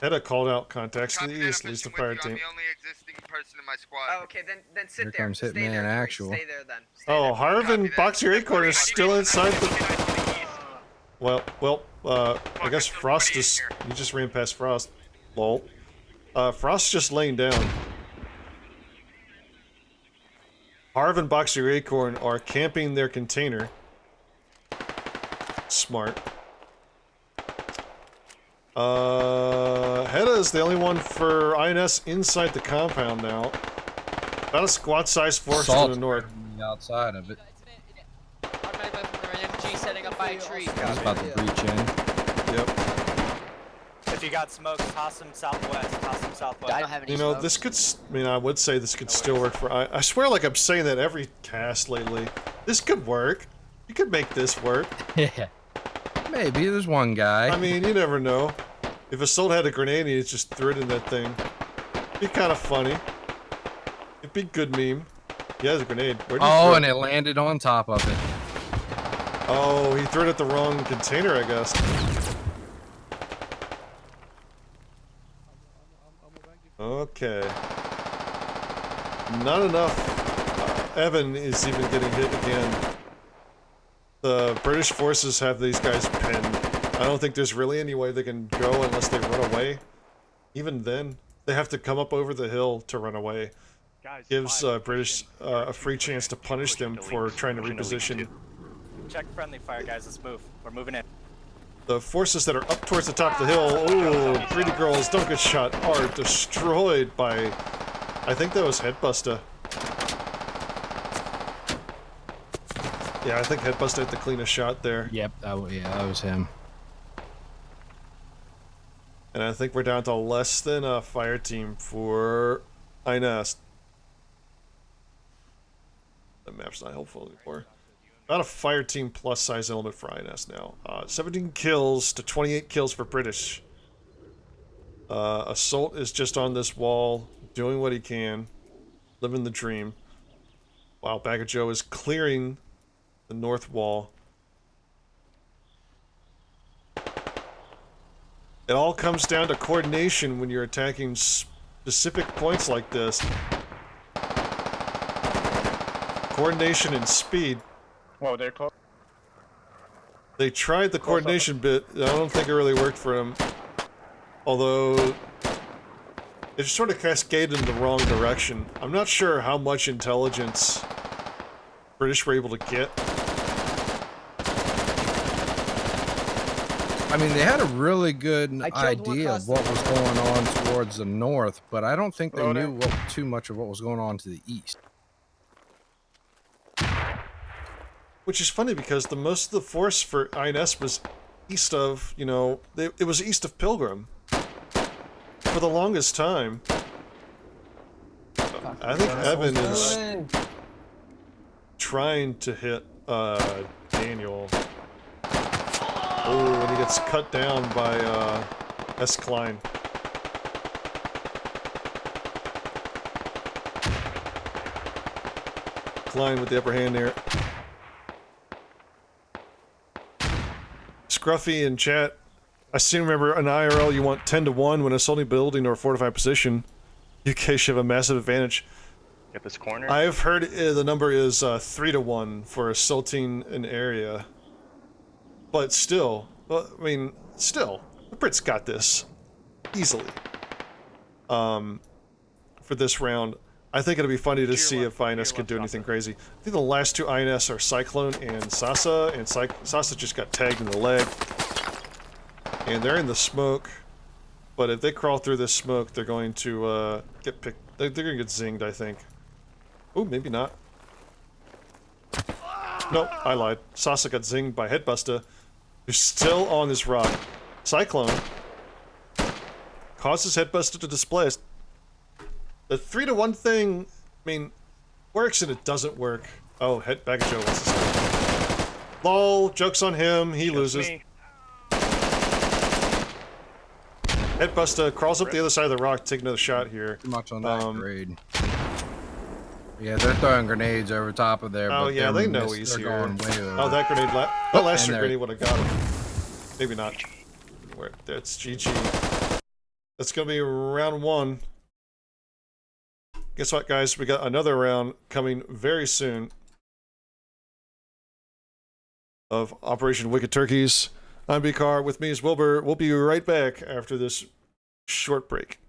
Hedda called out contacts to the east, at least the fire team. I'm the only existing person in my squad. Oh, okay, then sit Here there. comes Stay Hitman there. Actual. Stay there then. Oh, Harv and Boxier Acorn are still inside the... Well, I guess Frost is... He just ran past Frost. Lol. Frost's just laying down. Harv and Boxier Acorn are camping their container. Smart. Hedda is the only one for INS inside the compound now. About a squad-sized force to the north. Outside of it. G setting up by a tree. He's about to breach in. Yep. If you got smoke, toss them southwest. Toss them southwest. I don't have any You know, smokes. this could. I mean, I would say this could still work for. I swear, like I'm saying that every cast lately. This could work. You could make this work. Yeah. Maybe there's one guy. I mean, you never know. If Assault had a grenade and he just threw it in that thing, it'd be kind of funny. It'd be good meme. He has a grenade. Where'd he throw and it landed on top of it. Oh, he threw it at the wrong container, I guess. Okay. Not enough. Evan is even getting hit again. The British forces have these guys pinned. I don't think there's really any way they can go unless they run away. Even then, they have to come up over the hill to run away. Gives British a free chance to punish them for trying to reposition. Check friendly fire, guys. Let's move. We're moving in. The forces that are up towards the top of the hill, ooh, greedy girls don't get shot, are destroyed by, I think that was Headbuster. Yeah, I think Headbuster had the cleanest shot there. Yep, that was him. And I think we're down to less than a fire team for INS. The map's not helpful anymore. About a fire team plus size element for INS now. 17 kills to 28 kills for British. Assault is just on this wall, doing what he can, living the dream. While Bag of Joe is clearing the north wall. It all comes down to coordination when you're attacking specific points like this. Coordination and speed. Whoa, they're close. They tried the coordination bit. I don't think it really worked for him. Although, it sort of cascaded in the wrong direction. I'm not sure how much intelligence British were able to get. I mean, they had a really good idea of what was going on towards the north, but I don't think they knew too much of what was going on to the east. Which is funny because most of the force for INS was east of, you know, it was east of Pilgrim. For the longest time. I think Evan is trying to hit Daniel. Oh, and he gets cut down by S. Klein. Klein with the upper hand there. Scruffy in chat. I seem to remember in IRL you want 10 to 1 when assaulting a building or a fortified position. UK should have a massive advantage. Get this corner. I've heard the number is 3 to 1 for assaulting an area. But still, well, I mean, still, the Brits got this easily. For this round, I think it'll be funny to see if INS can do anything crazy. I think the last two INS are Cyclone and Sasa, and Sasa just got tagged in the leg. And they're in the smoke, but if they crawl through this smoke, they're going to get picked. They're going to get zinged, I think. Oh, maybe not. Nope, I lied. Sasa got zinged by Headbuster, who's still on this rock. Cyclone causes Headbuster to displace. The 3 to 1 thing, I mean, works and it doesn't work. Oh, Bag of Joe wants to start. Lol, joke's on him, he loses. Headbuster crawls up the other side of the rock to take another shot here. Too much on that grade. Yeah, they're throwing grenades over top of there. Oh but yeah, they know he's here. Oh, that grenade, that last grenade would have got him. Maybe not. That's GG. That's gonna be round 1. Guess what, guys? We got another round coming very soon of Operation Wicked Turkeys. I'm bcarr. With me is Wilbur. We'll be right back after this short break.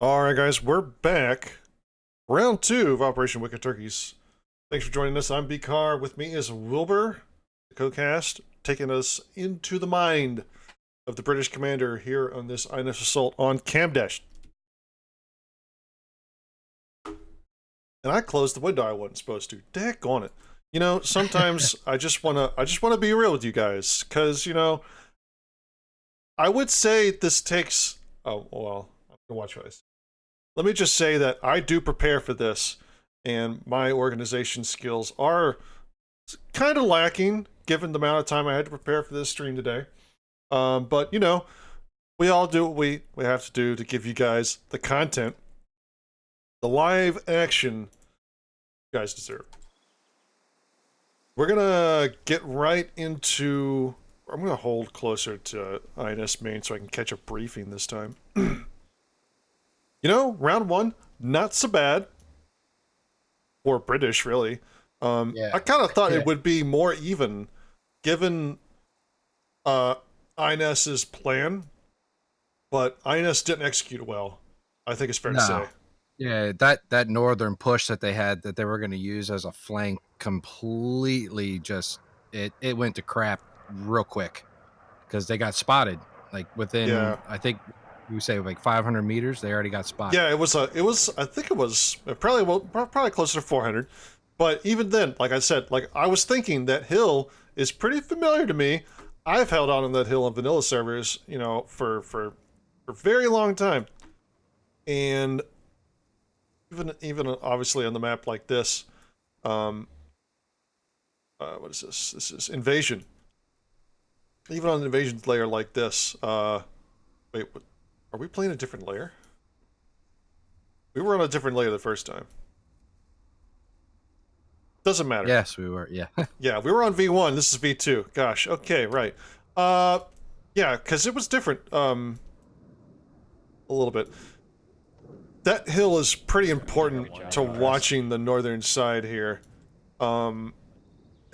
All right, guys, we're back. Round 2 of Operation Wicked Turkeys. Thanks for joining us. I'm bcarr. With me is Wilbur, the co-cast, taking us into the mind of the British commander here on this INS assault on Camdash. And I closed the window I wasn't supposed to. Deck on it. You know, sometimes I just wanna be real with you guys, because, you know, I would say this takes. Oh well, I'm gonna watch what I say. Let me just say that I do prepare for this, and my organization skills are kind of lacking given the amount of time I had to prepare for this stream today. But you know, we all do what we have to do to give you guys the content, the live action you guys deserve. We're gonna get right into. I'm gonna hold closer to INS main so I can catch a briefing this time. You know, round 1, not so bad. Or British, really. Yeah. I kind of thought it would be more even, given INS's plan, but INS didn't execute well. I think it's fair to say. Yeah, that northern push that they had that they were going to use as a flank completely just it went to crap real quick because they got spotted like within I think you say like 500 meters they already got spotted. Yeah, it was I think it was probably closer to 400, but even then, like I said, like I was thinking that hill is pretty familiar to me. I've held on that hill on vanilla servers, you know, for a very long time, and even obviously on the map like this, what is this? This is invasion. Even on an invasion layer like this, wait, what, are we playing a different layer? We were on a different layer the first time. Doesn't matter. Yes, we were. Yeah. Yeah, we were on V1. This is V2. Gosh. Okay. Right. Yeah, because it was different. A little bit. That hill is pretty important to watching the northern side here. It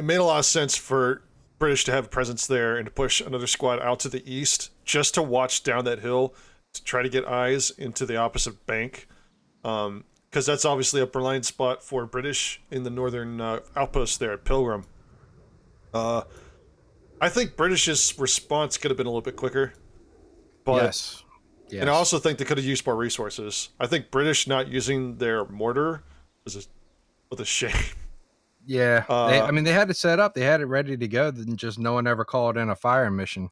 made a lot of sense for British to have a presence there and to push another squad out to the east just to watch down that hill to try to get eyes into the opposite bank. Because that's obviously a blind spot for British in the northern outpost there at Pilgrim. I think British's response could have been a little bit quicker. But, yes. And I also think they could have used more resources. I think British not using their mortar was a shame. Yeah. I mean, they had it set up. They had it ready to go. Then just no one ever called in a fire mission.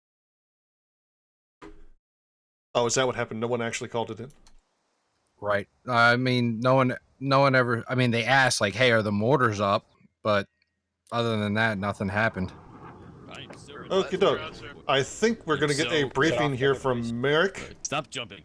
Oh, is that what happened? No one actually called it in? Right. I mean, no one ever. I mean, they asked like, "Hey, are the mortars up?" But other than that, nothing happened. Okie doke. I think we're gonna get a briefing here from Merrick. Stop jumping.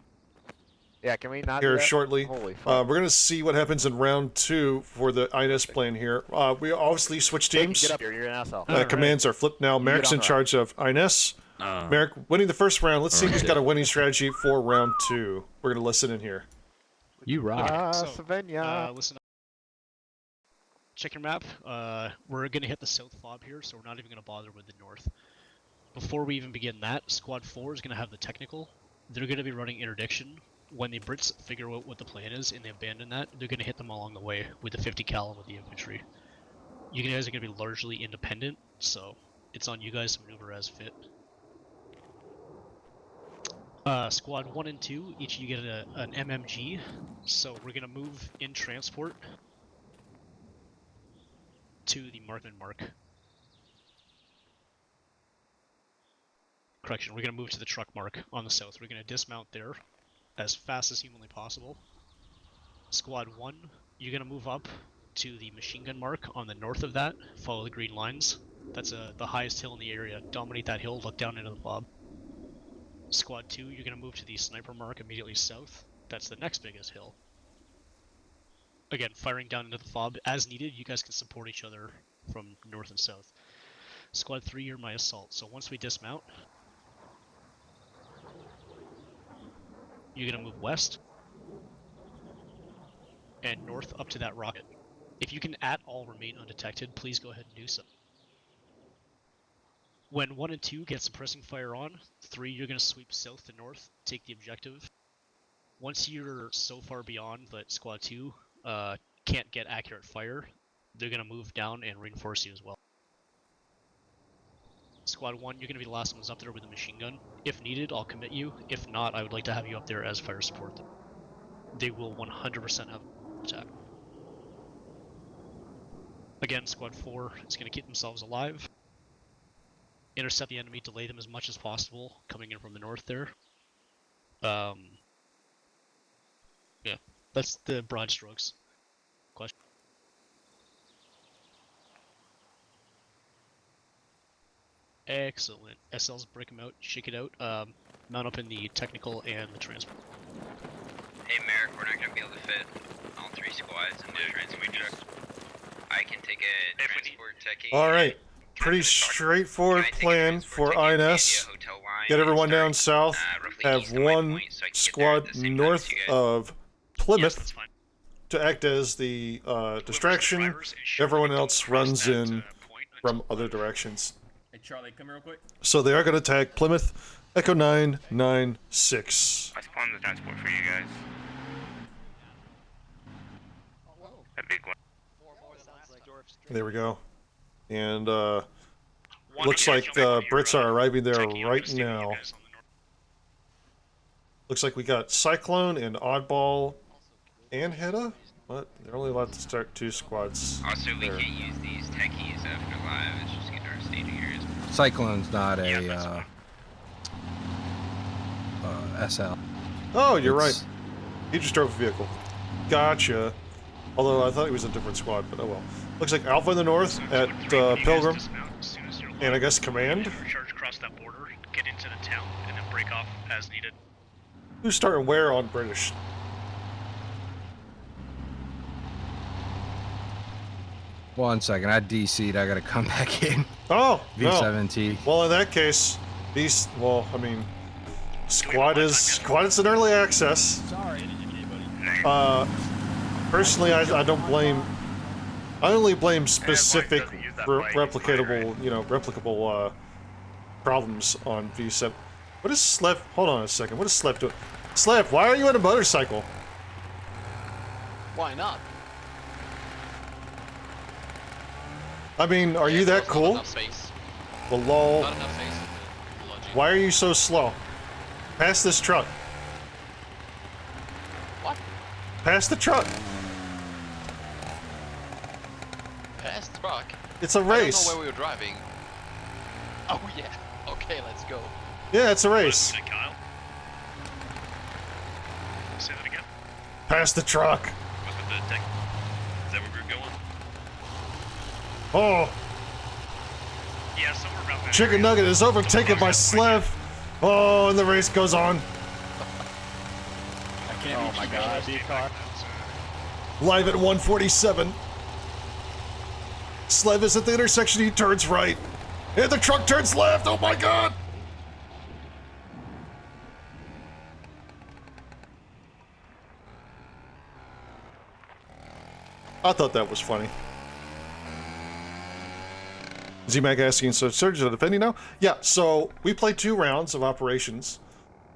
Yeah, can we not here do that? shortly? Holy fuck. We're gonna see what happens in round 2 for the INS plan here. We obviously switch teams. Get up here, you're an asshole. Commands are flipped now. Merrick's in charge of INS. Merrick winning the first round. Let's see who's got a winning strategy for round 2. We're gonna listen in here. You rock. Savannah. Listen up. Check your map. We're gonna hit the south fob here, so we're not even gonna bother with the north. Before we even begin that, Squad 4 is gonna have the technical. They're gonna be running interdiction. When the Brits figure out what the plan is and they abandon that, they're gonna hit them along the way with the 50 cal and with the infantry. You guys are gonna be largely independent, so it's on you guys to maneuver as fit. Squad 1 and 2, each of you get an MMG, so we're gonna move in transport to the Markman mark. Correction, we're gonna move to the truck mark on the south. We're gonna dismount there as fast as humanly possible. Squad 1, you're gonna move up to the machine gun mark on the north of that. Follow the green lines. That's the highest hill in the area. Dominate that hill, look down into the fob. Squad 2, you're gonna move to the sniper mark immediately south. That's the next biggest hill. Again, firing down into the fob. As needed, you guys can support each other from north and south. Squad 3, you're my assault. So once we dismount, you're gonna move west and north up to that rocket. If you can at all remain undetected, please go ahead and do so. When 1 and 2 get suppressing fire on, 3, you're gonna sweep south to north, take the objective. once you're so far beyond that Squad 2 can't get accurate fire, they're going to move down and reinforce you as well. Squad 1, you're going to be the last ones up there with a machine gun. If needed, I'll commit you. If not, I would like to have you up there as fire support. They will 100% have attack. Again, Squad 4 is going to keep themselves alive. Intercept the enemy, delay them as much as possible, coming in from the north there. Yeah, that's the broad strokes. Question. Excellent. SLs, break them out, shake it out. Mount up in the technical and the transport. Hey Merrick, we're not gonna be able to fit all 3 squads in the transport truck. I can take a transport techie. All right. Pretty straightforward plan for INS. Get everyone down south. Have one squad north of Plymouth to act as the distraction. Everyone else runs in from other directions. Hey Charlie, come here real quick. So they are going to attack Plymouth, Echo 996. I spawned the transport for you guys. A big one. There we go. And looks like the Brits are arriving there right now. Looks like we got Cyclone and Oddball and Hedda. What? They're only allowed to start 2 squads. Also, we can't use these techies after live. It's just get our staging areas. Cyclone's not a SL. Oh, you're right. He just drove a vehicle. Gotcha. Although I thought he was a different squad, but oh well. Looks like Alpha in the north at Pilgrim. And I guess Command. Charge across that border, get into the town, and then break off as needed. Who's starting where on British? One second, I DC'd. I gotta come back in. Oh, V7T. No. Well, in that case, these. Well, I mean, squad is in early access. Sorry. Personally, I don't blame. I only blame specific replicable problems on V7. What is Slev? Hold on a second. What is Slev doing? Slev, why are you on a motorcycle? Why not? I mean, are you that cool? Well, lol. Not enough space. Why are you so slow? Pass this truck. What? Pass the truck. Past the truck? It's a race. I don't know where we were driving. Oh yeah. Okay, let's go. Yeah, it's a race. Kyle. Say that again. Pass the truck. What's with the tech? Is that where we're going? Oh. Yeah, somewhere around there. Chicken Nugget is overtaken by Slev. Oh, and the race goes on. I can't oh my god, bcarr. Live at 147. Slev is at the intersection, he turns right. And the truck turns left, oh my god! I thought that was funny. Z-Mac asking, so Surge is defending now? Yeah, so we play 2 rounds of operations.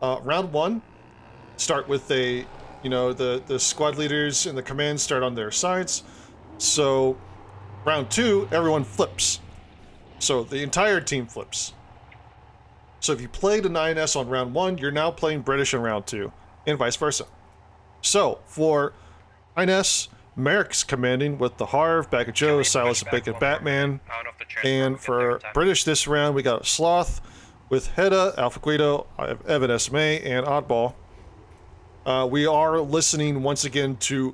Round 1, start with the squad leaders and the command start on their sides. So, round 2, everyone flips. So, the entire team flips. So, if you played an INS on round 1, you're now playing British on round 2, and vice versa. So, for INS, Merrick's commanding with the Harv, Back of Joe, Silas, Bacon, Batman. And for British this round, we got Sloth with Hedda, Alpha Guido, Evan SMA, and Oddball. We are listening once again to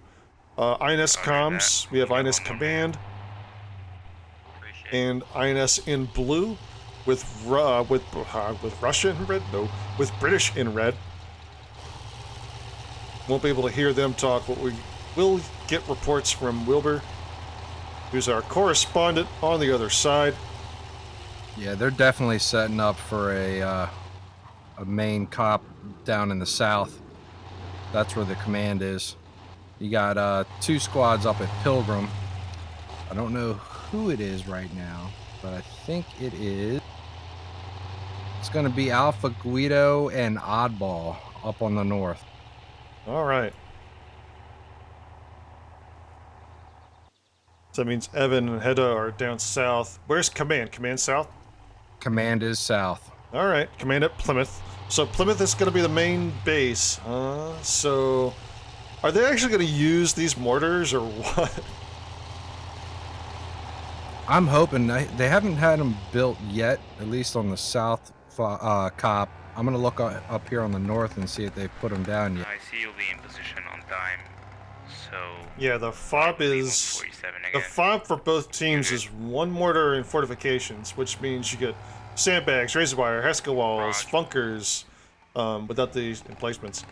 INS comms. We have INS Command and INS in blue with Russia in red. No, with British in red. Won't be able to hear them talk, but we will get reports from Wilbur, who's our correspondent on the other side. Yeah, they're definitely setting up for a main cop down in the south. That's where the command is. You got 2 squads up at Pilgrim. I don't know who it is right now, but I think it is. It's going to be Alpha Guido and Oddball up on the north. All right. So that means Evan and Hedda are down south. Where's command? Command south? Command is south. All right, command at Plymouth. So Plymouth is going to be the main base. So are they actually going to use these mortars or what? I'm hoping they haven't had them built yet, at least on the south cop. I'm gonna look up here on the north and see if they've put them down yet. I see you'll be in position on time, so... Yeah, the fob is... The fob for both teams is 1 mortar and fortifications, which means you get sandbags, razor wire, Hesca walls, funkers, without the emplacements.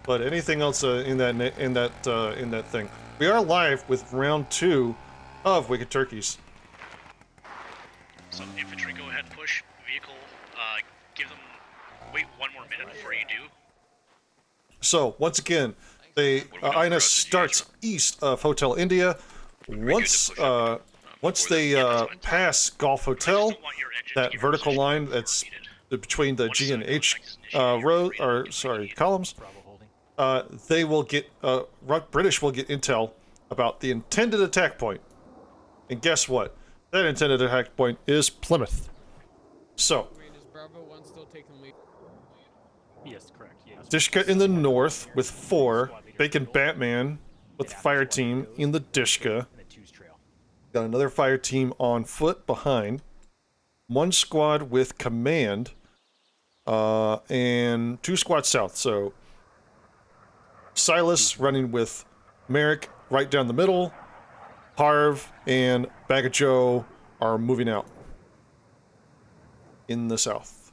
But anything else in that thing. We are live with round 2 of Wicked Turkeys. So infantry, go ahead and push. Vehicle, give them... Wait 1 more minute before you do. So, once again, INS starts east of Hotel India. Once they pass Golf Hotel, that vertical line that's between the G and H columns, they will get British will get intel about the intended attack point. And guess what? That intended attack point is Plymouth. So, yes, correct. Yes. Dishka in the north with 4. Bacon Batman with the fire team in the Dishka. Got another fire team on foot behind. 1 squad with command. And 2 squads south. So Silas running with Merrick right down the middle. Harv and Bag of Joe are moving out in the south.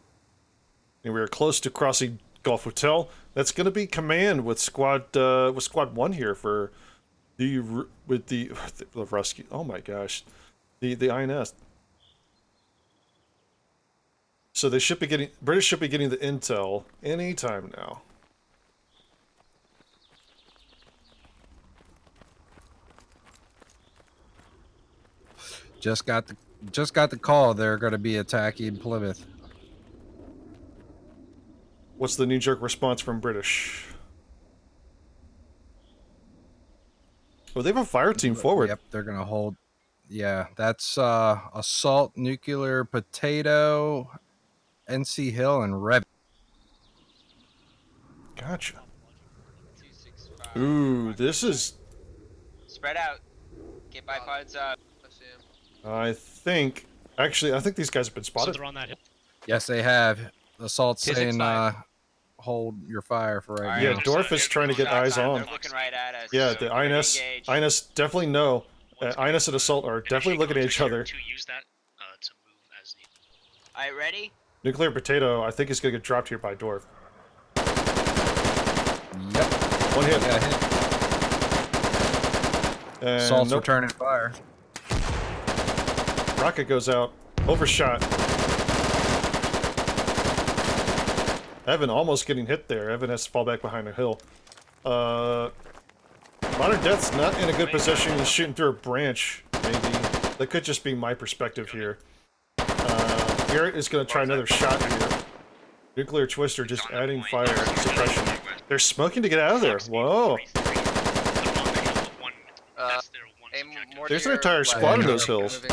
And we are close to crossing Golf Hotel. That's going to be command with squad 1 here for the rescue. Oh my gosh, the INS. So they should be getting British should be getting the intel anytime now. Just got the call. They're going to be attacking Plymouth. What's the knee-jerk response from British? Oh, they have a fire team forward. Yep, they're going to hold. Yeah, that's Assault, Nuclear, Potato, NC Hill, and Rev. Gotcha. Ooh, this is... Spread out. Get bipods up. I think these guys have been spotted. So they're on that hill. Yes, they have. Assault saying, hold your fire for right now. Yeah, Dorf is trying to get eyes on. They're looking right at us. Yeah, the INS definitely know. INS and Assault are definitely looking at each other. To use that to move as needed. Alright, ready? Nuclear Potato, I think, is going to get dropped here by Dorf. Yep. 1 hit. Yeah, hit. And Assault's returning fire. Rocket goes out. Overshot. Evan almost getting hit there. Evan has to fall back behind a hill. Modern Death's not in a good position. He's shooting through a branch, maybe. That could just be my perspective here. Garrett is going to try another shot here. Nuclear Twister just adding fire suppression. They're smoking to get out of there. Whoa. There's an entire squad in those hills.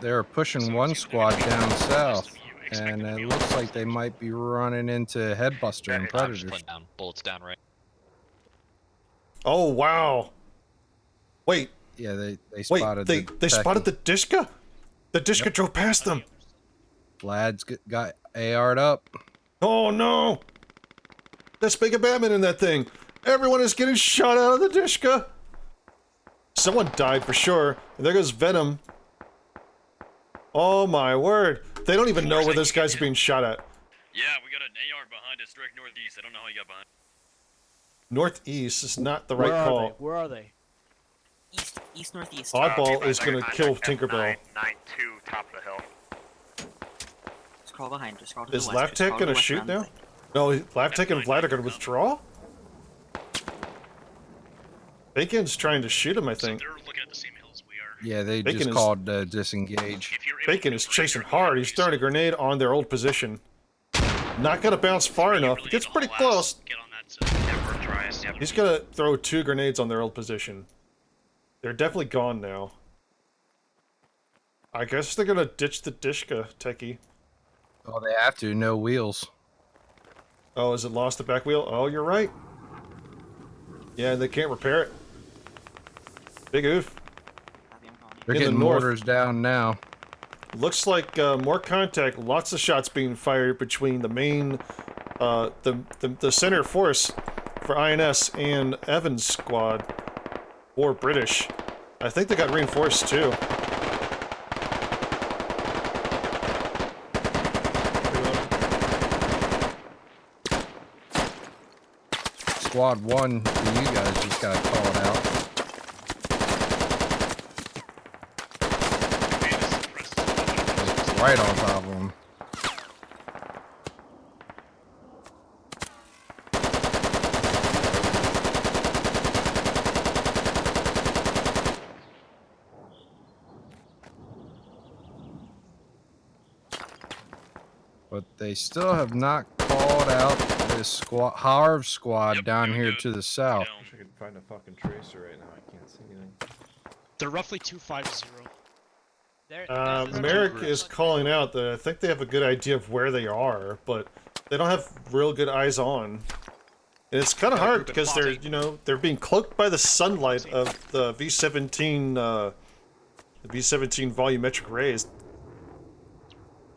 They're pushing 1 squad down south. And it looks like they might be running into Headbuster and Predators. Bullets down, right? Oh, wow. Wait. Yeah, they spotted they spotted the Dishka? The Dishka drove past them. Vlad's got AR'd up. Oh, no. Let's make a Batman in that thing. Everyone is getting shot out of the Dishka. Someone died for sure. And there goes Venom. Oh, my word. They don't even know where those guys are being shot at. Yeah, we got an AR behind us, direct northeast. I don't know how you got behind. Northeast is not the right call. Where are they? East northeast. Oddball is going to kill Tinkerbell. 9-2, top of the hill. Scroll behind. Just scroll to the Is west. Laptech going to shoot now? No, Laptech and Vlad are going to withdraw? Bacon's trying to shoot him, I think. So they're looking at the same hills we are. Yeah, they Bacon just is- called disengage. Bacon is chasing hard. He's throwing a grenade on their old position. Not going to bounce far enough. It gets pretty close. Get on that. Never try He's gonna throw 2 grenades on their old position. They're definitely gone now. I guess they're gonna ditch the Dishka, Techie. Oh, they have to. No wheels. Oh, is it lost the back wheel? Oh, you're right. Yeah, they can't repair it. Big oof. They're In the getting north. mortars down now. Looks like more contact. Lots of shots being fired between the main, the center force for INS and Evans' squad, or British. I think they got reinforced too. Squad 1, you guys just got called out. Right on top of them. But they still have not called out this squad, Harv squad down here to the south. I wish I could find a fucking tracer right now. I can't see anything. They're roughly 250. Merrick is calling out that I think they have a good idea of where they are, but they don't have real good eyes on. And it's kind of hard because they're, you know, they're being cloaked by the sunlight of the V-17, V-17 volumetric rays.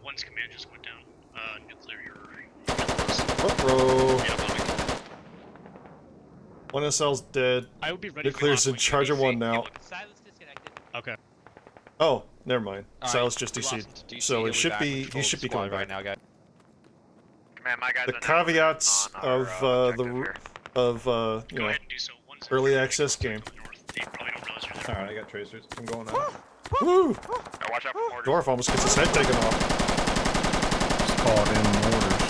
One's command just went down. Nuclear, One SL's dead. I would be ready for Nuclear's in Charger 1 now. Okay. Oh, never mind. Silas just DC'd. So it should be, he should be coming back. now, guys. Man, my guys The caveats of you know, early access game. Alright, I got tracers. I'm going out. Woo! watch out for mortars. Dorf almost gets his head taken off. Just called in mortars.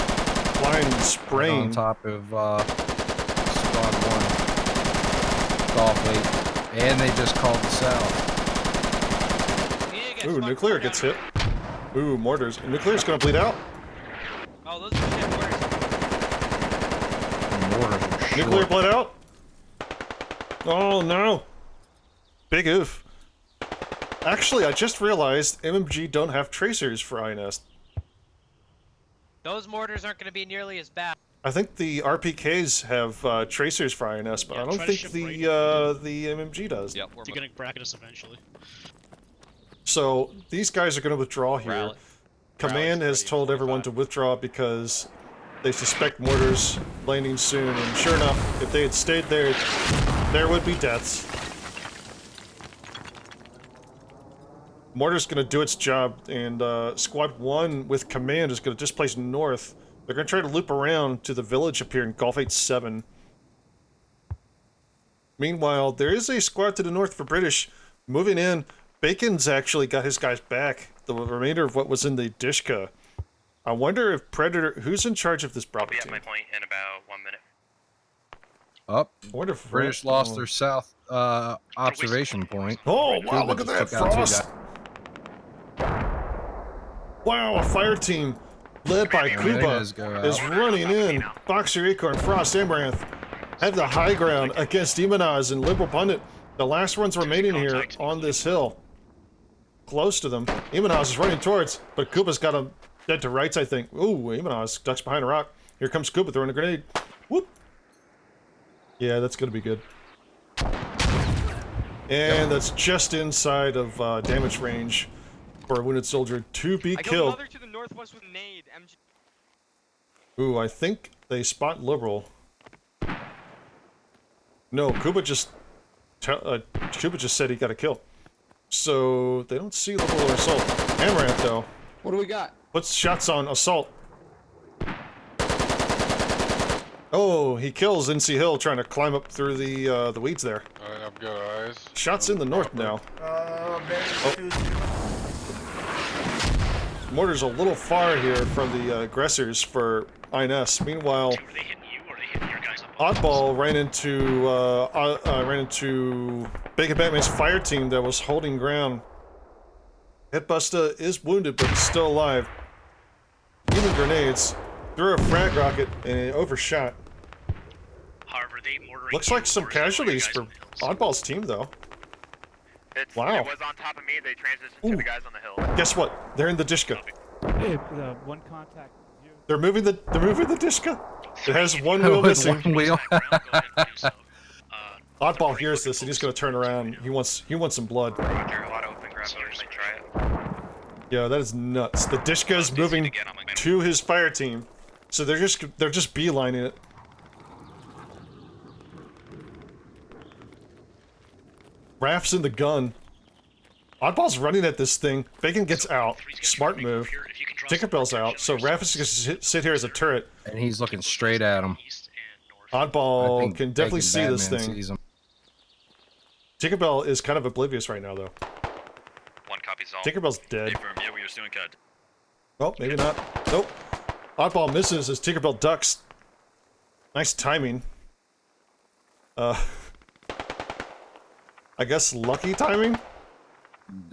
Flying sprain. Right on top of squad 1. Golf 8. And they just called the south. Ooh, nuclear gets hit. Ooh, mortars. Nuclear's gonna bleed out. Oh, those are shit mortars. Mortars are short. Nuclear bled out. Oh no. Big oof. Actually, I just realized MMG don't have tracers for INS. Those mortars aren't going to be nearly as bad. I think the RPKs have tracers for INS, but I don't try to think ship the right the MMG does. Yep, You're gonna bracket us eventually. So these guys are going to withdraw here. Command has told everyone to withdraw because they suspect mortars landing soon, and sure enough, if they had stayed there, there would be deaths. Mortar's going to do its job, and Squad 1 with Command is going to displace north. They're going to try to loop around to the village up here in Golf 8-7. Meanwhile, there is a squad to the north for British moving in. Bacon's actually got his guys back. The remainder of what was in the Dishka. I wonder if Predator... Who's in charge of this Bravo team? I'll be at my point in about 1 minute. Up. I wonder if British lost their south observation point. Oh, wow, look at that, Frost! Wow, a fire team led by Kuba is running in. Boxer, Acorn, Frost, Amaranth have the high ground against Demonaz and Liberal Pundit. The last ones remaining here on this hill. Close to them. Imanaz is running towards, but Kuba's got him dead to rights, I think. Ooh, Imanaz ducks behind a rock. Here comes Kuba throwing a grenade. Whoop! Yeah, that's gonna be good. And that's just inside of damage range for a wounded soldier to be killed. To the northwest with nade. MG. Ooh, I think they spot Liberal. No, Kuba just said he got a kill. So they don't see Liberal or Assault. Amaranth though. What do we got? Puts shots on Assault. Oh, he kills NC Hill trying to climb up through the weeds there. Alright, I've got eyes. Shots in the north now. Mortar's a little far here from the aggressors for INS. Meanwhile, Oddball ran into Bacon Batman's fire team that was holding ground. Headbuster is wounded, but he's still alive. Even grenades. Threw a frag rocket and it overshot. However, they mortaring? Looks like you, some or is that all you casualties guys for on the hills? Oddball's team, though. Wow. It was on top of me. They transitioned to the guys on the hill. Guess what? They're in the Dishka. Hey, one contact. They're moving the Dishka. It has one wheel With missing. one wheel. Oddball hears this and he's gonna turn around. He wants some blood. Roger, auto open grab let me try it. Yeah, that is nuts. The Dishka is moving to his fire team, so they're just beelining it. Raph's in the gun. Oddball's running at this thing. Bacon gets out. Smart move. Tinkerbell's out, so Raph is gonna sit here as a turret. And he's looking straight at him. I Oddball think can definitely see Bacon this Batman thing. sees him. Tinkerbell is kind of oblivious right now, though. One copy's all. Tinkerbell's dead. Confirm, yeah, we are still in cut. Oh, maybe not. Nope. Oddball misses as Tinkerbell ducks. Nice timing. I guess lucky timing?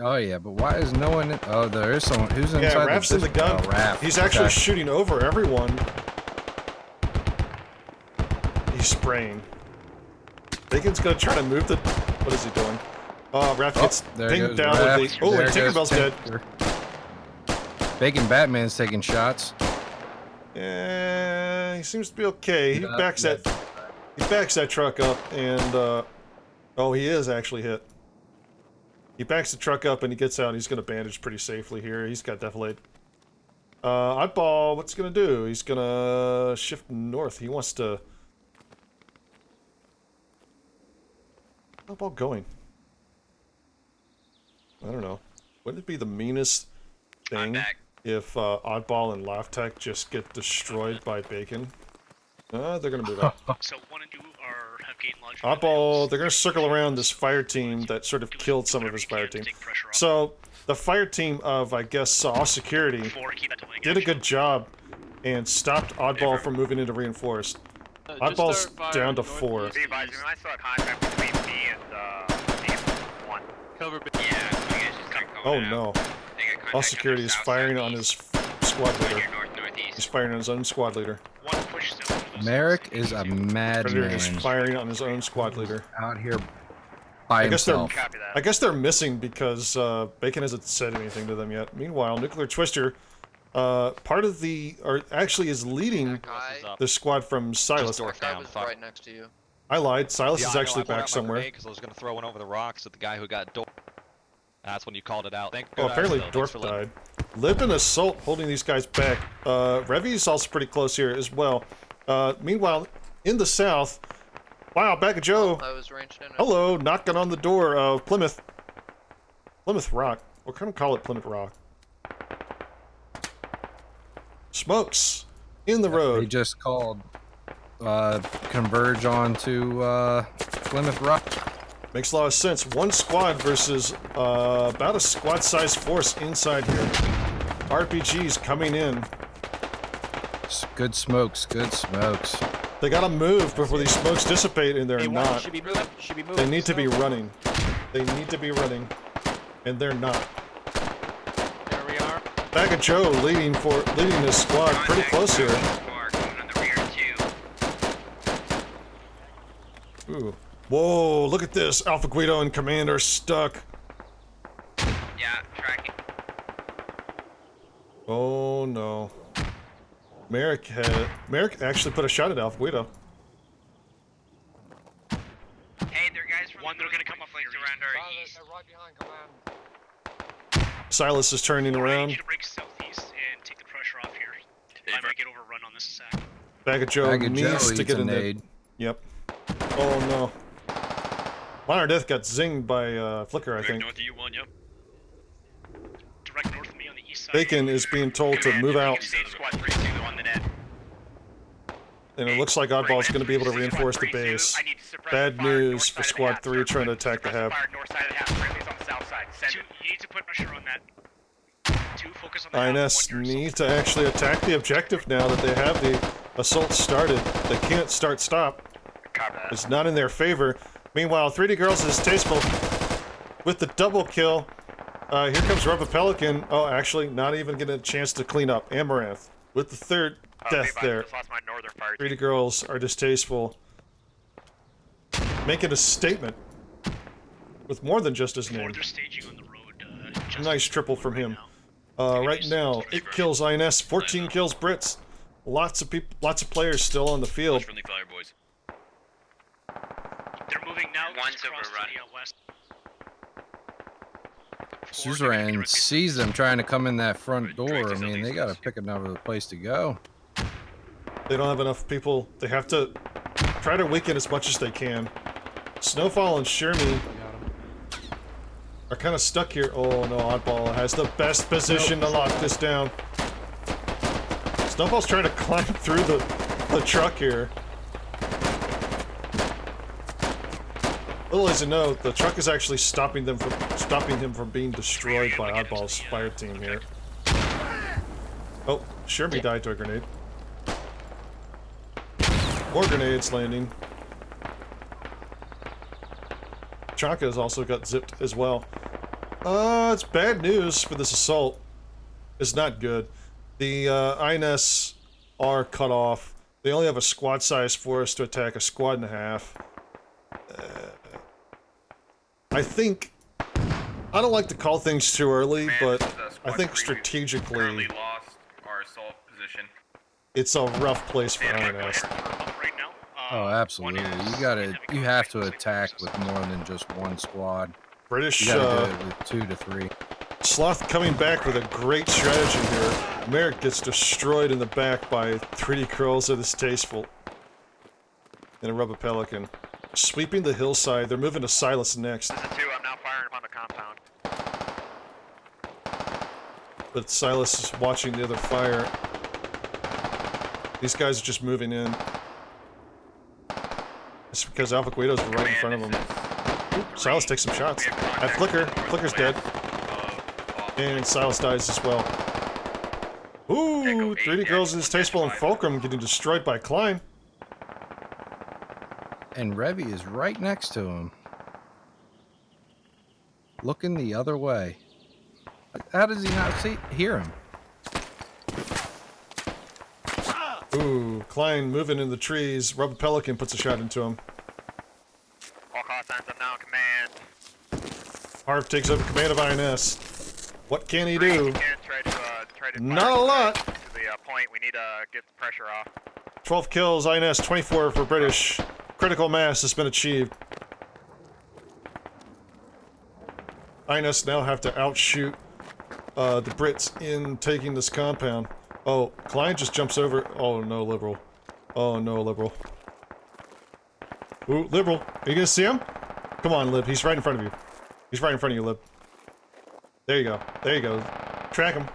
Oh yeah, but why is no one? Oh, there is someone who's inside. Yeah, Raph's in the gun. Oh, Raph. He's actually Okay. shooting over everyone. He's spraying. Bacon's gonna try to move the... What is he doing? Oh, Raph gets there pinged goes down Raph. with the... Oh, There and goes Tinkerbell's dead. Tinker. Bacon Batman's taking shots. Yeah, he seems to be okay. He backs that truck up and oh, he is actually hit. He backs the truck up and he gets out. He's gonna bandage pretty safely here. He's got defilade. Oddball, what's he gonna do? He's gonna shift north. He wants to... How's Oddball going? I don't know. Wouldn't it be the meanest thing if Oddball and Laughtac just get destroyed by Bacon? They're gonna move out. So one and two have gained launch. Oddball, they're gonna circle around this fire team that sort of killed some of his fire team. So the fire team of, I guess, all security did a good job and stopped Oddball from moving into reinforced. Oddball's down to 4. I saw a contact between me and one. Cover. Yeah, Oh no. All security is firing on his squad leader. He's firing on his own squad leader. Merrick is a Predator madman. is firing on his own squad leader. Out here by himself. I guess they're missing because Bacon hasn't said anything to them yet. Meanwhile, Nuclear Twister, part of the, or actually is leading the squad from Silas. Right next to you. I lied. Silas is actually back somewhere. Because I was going to throw one over the rocks at the guy who got Dorp. That's when you called it out. Oh, apparently Dorp died. Lib and Assault holding these guys back. Revy's also pretty close here as well. Meanwhile, in the south, wow, Back of Joe. I was ranged in. Hello, knocking on the door of Plymouth. Plymouth Rock. We'll kind of call it Plymouth Rock. Smokes in the road. They just called converge onto Plymouth Rock. Makes a lot of sense. One squad versus about a squad-sized force inside here. RPGs coming in. Good smokes, good smokes. They gotta move before these smokes dissipate, and they're not. Should be moving. Should be moving. They need to be running. They need to be running, and they're not. There we are. Bag of Joe leading his squad pretty close here. Ooh. Whoa, look at this. Alpha Guido and Command are stuck. Yeah, tracking. Oh no. Merrick actually put a shot at Alpha Guido. Hey, there are guys from they're gonna come up like around our east. Right behind command. Silas is turning around. To break southeast and take the pressure off here. I might get overrun on this attack. Bag of Joe Bag of needs Joe to eats get a in there. nade. Yep. Oh no. Minor Death got zinged by Flicker, I think. North of you, one, yep. Direct north of me on the east side. Bacon is being told to move out. And it looks like Oddball is going to be able to reinforce the base. Bad news for Squad 3 trying to attack the Hab. You need to put pressure on that. Two, focus on the INS needs to actually attack the objective now that they have the assault started. They can't start-stop. It's not in their favor. Meanwhile, 3D Girls is tasteful with the double kill. Here comes Rubber Pelican. Oh, actually, not even getting a chance to clean up. Amaranth with the third death there. 3D Girls are distasteful. making a statement with more than just his name. They're staging on the road. Nice triple from him. Right now, 8 kills INS, 14 kills Brits. Lots of people, lots of players still on the field. Friendly fire, boys. They're moving now. One's across to overrun. the west. Suzerain sees them trying to come in that front door. I mean, they gotta pick another place to go. They don't have enough people. They have to try to weaken as much as they can. Snowfall and Shermie are kind of stuck here. Oh no, Oddball has the best position to lock this down. Snowfall's trying to climb through the truck here. Little as you know, the truck is actually stopping him from being destroyed by Oddball's fire team here. Oh, Shermie died to a grenade. More grenades landing. Chaka has also got zipped as well. It's bad news for this assault. It's not good. The INS are cut off. They only have a squad size force to attack a squad and a half. I think... I don't like to call things too early, but I think strategically... lost our assault position. It's a rough place for INS. Oh, absolutely. You have to attack with more than just one squad. British, you gotta do it with 2 to 3. Sloth coming back with a great strategy here. Merrick gets destroyed in the back by 3D curls that is tasteful. And a rubber pelican. Sweeping the hillside, they're moving to Silas next. This is 2, I'm now firing upon the compound. But Silas is watching the other fire. These guys are just moving in. It's because Alpha Guido's right in front of them. Ooh, Silas takes some shots. At Flicker. Flicker's dead. And Silas dies as well. Ooh, 3D Girls is tasteful and Fulcrum getting destroyed by Klein. And Revy is right next to him. Looking the other way. How does he not hear him? Ooh, Klein moving in the trees. Rubber Pelican puts a shot into him. All call signs, I'm now in command. Harv takes over command of INS. What can he do? Try to Not a lot. To the point, we need to get the pressure off. 12 kills, INS, 24 for British. Critical mass has been achieved. INS now have to outshoot the Brits in taking this compound. Oh, Klein just jumps over. Oh no, Liberal. Oh no, Liberal. Ooh, Liberal. Are you gonna see him? Come on, Lib. He's right in front of you. He's right in front of you, Lib. There you go. There you go. Track him.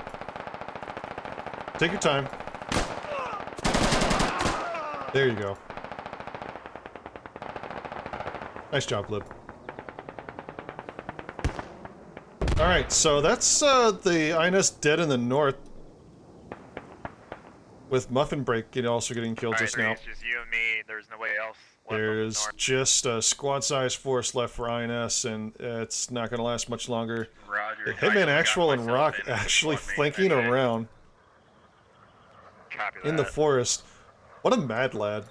Take your time. There you go. Nice job, Lib. Alright, so that's the INS dead in the north. With Muffin Break also getting killed just now. It's just you and me, there's no way else. There's just a squad-sized force left for INS, and it's not going to last much longer. Roger. Hitman Actual and Rock actually flanking around in the forest. What a mad lad.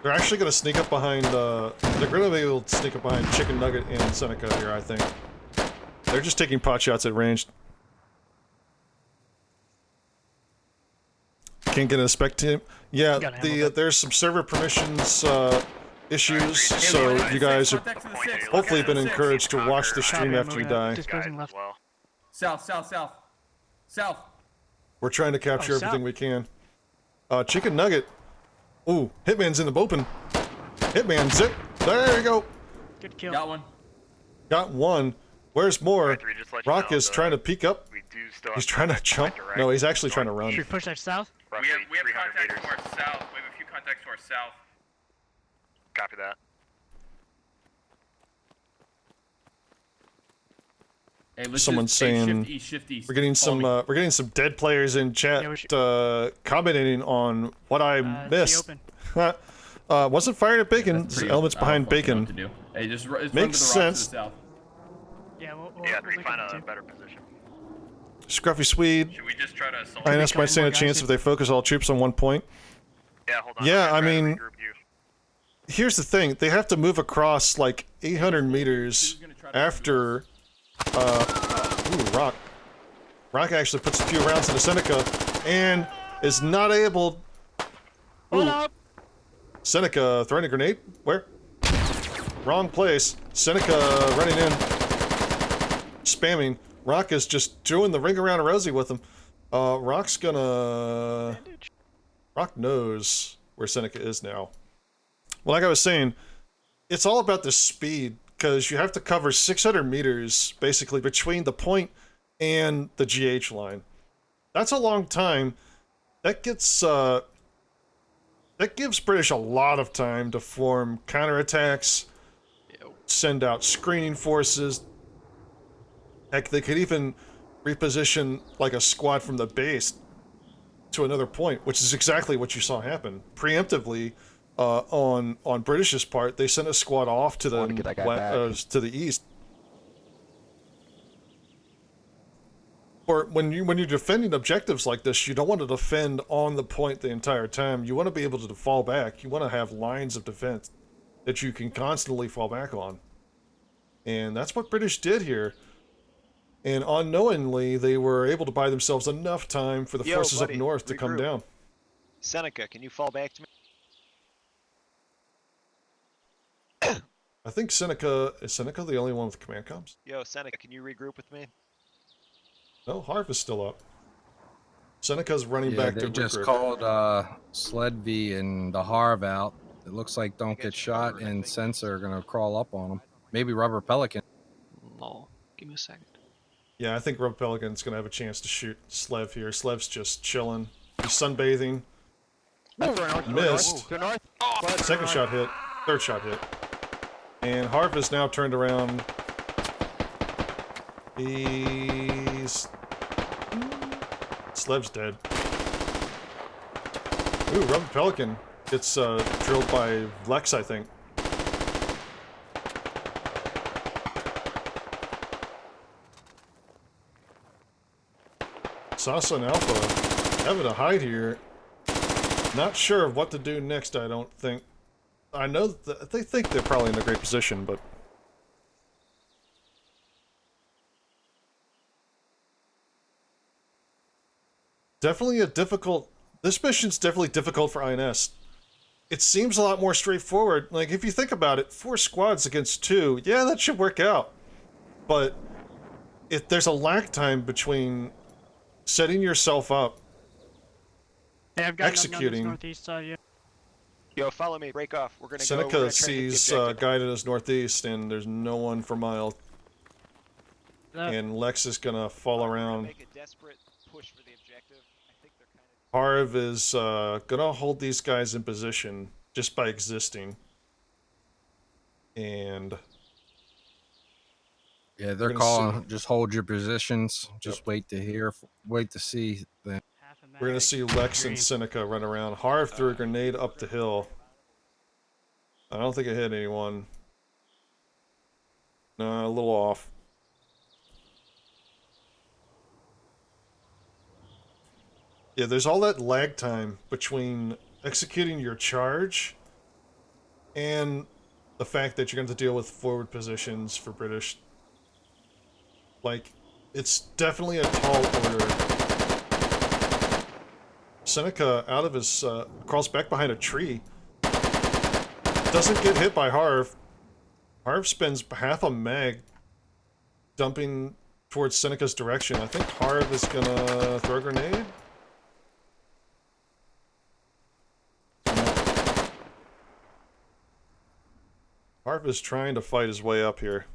They're actually going to sneak up behind, they're going to be able to sneak up behind Chicken Nugget and Seneca here, I think. They're just taking pot shots at range. Can't get a spec team. Yeah, there's some server permissions issues, so you guys have hopefully been encouraged to watch the stream after you die. South, south, south. South. We're trying to capture everything we can. Chicken Nugget. Ooh, Hitman's in the open. Hitman, zip. There you go. Good kill. Got one. Got one. Where's more? Rock is trying to peek up. He's trying to jump. No, he's actually trying to run. Should we push that south? We have contacts to our south. We have a few contacts to our south. Copy that. Hey, Someone's saying shift east. we're getting some dead players in chat commenting on what I missed. Wasn't fired at Bacon. Elements behind Bacon. Hey, just makes sense. Yeah, we find a better position. Scruffy Swede. Should we just try to assault? INS might stand a chance if they focus all troops on one point. Yeah, hold on. Yeah, I mean, here's the thing. They have to move across like 800 meters after... ooh, Rock. Rock actually puts a few rounds into Seneca and is not able... Hold up! Seneca throwing a grenade? Where? Wrong place. Seneca running in. Spamming. Rock is just doing the ring around Rosie with him. Rock's gonna... Rock knows where Seneca is now. Well, like I was saying, it's all about the speed, because you have to cover 600 meters, basically, between the point and the GH line. That's a long time. That gets, that gives British a lot of time to form counterattacks, send out screening forces. Heck, they could even reposition like a squad from the base to another point, which is exactly what you saw happen. Preemptively, on British's part, they sent a squad off to the east. Or when you're defending objectives like this, you don't want to defend on the point the entire time. You want to be able to fall back. You want to have lines of defense that you can constantly fall back on. And that's what British did here. And unknowingly, they were able to buy themselves enough time for the forces up north to come down. Seneca, can you fall back to me? I think Seneca... Is Seneca the only one with command comms? Yo, Seneca, can you regroup with me? No, Harv is still up. Seneca's running back to they just regroup. called Sledvy and the Harv out. It looks like Don't Get Shot and Sensor are going to crawl up on them. Maybe Rubber Pelican. No, give me a second. Yeah, I think Rubber Pelican's going to have a chance to shoot Slev here. Slev's just chilling. He's sunbathing. Missed. Second shot hit. Third shot hit. And Harv is now turned around. He's... Slev's dead. Ooh, Rubber Pelican gets drilled by Lex, I think. Sasa and Alpha having to hide here. Not sure of what to do next, I don't think. I know that they think they're probably in a great position, but... Definitely a difficult... This mission's definitely difficult for INS. It seems a lot more straightforward. Like, if you think about it, 4 squads against 2, yeah, that should work out. But if there's a lag time between setting yourself up, Hey, I've got executing... northeast side, yeah. Yo, follow me, break off. We're gonna Seneca go, we're gonna sees guy to his northeast, and there's no one for mile. And Lex is gonna fall around. Make a desperate push for the objective. I think they're kind of... Harv is gonna hold these guys in position just by existing. And... Yeah, they're calling, just hold your positions. Just wait to hear, wait to see them. We're gonna see Lex and Seneca run around. Harv threw a grenade up the hill. I don't think it hit anyone. No, a little off. Yeah, there's all that lag time between executing your charge and the fact that you're going to deal with forward positions for British. Like, it's definitely a tall order. Seneca, out of his, crawls back behind a tree. Doesn't get hit by Harv. Harv spends half a mag dumping towards Seneca's direction. I think Harv is gonna throw a grenade. Harv is trying to fight his way up here.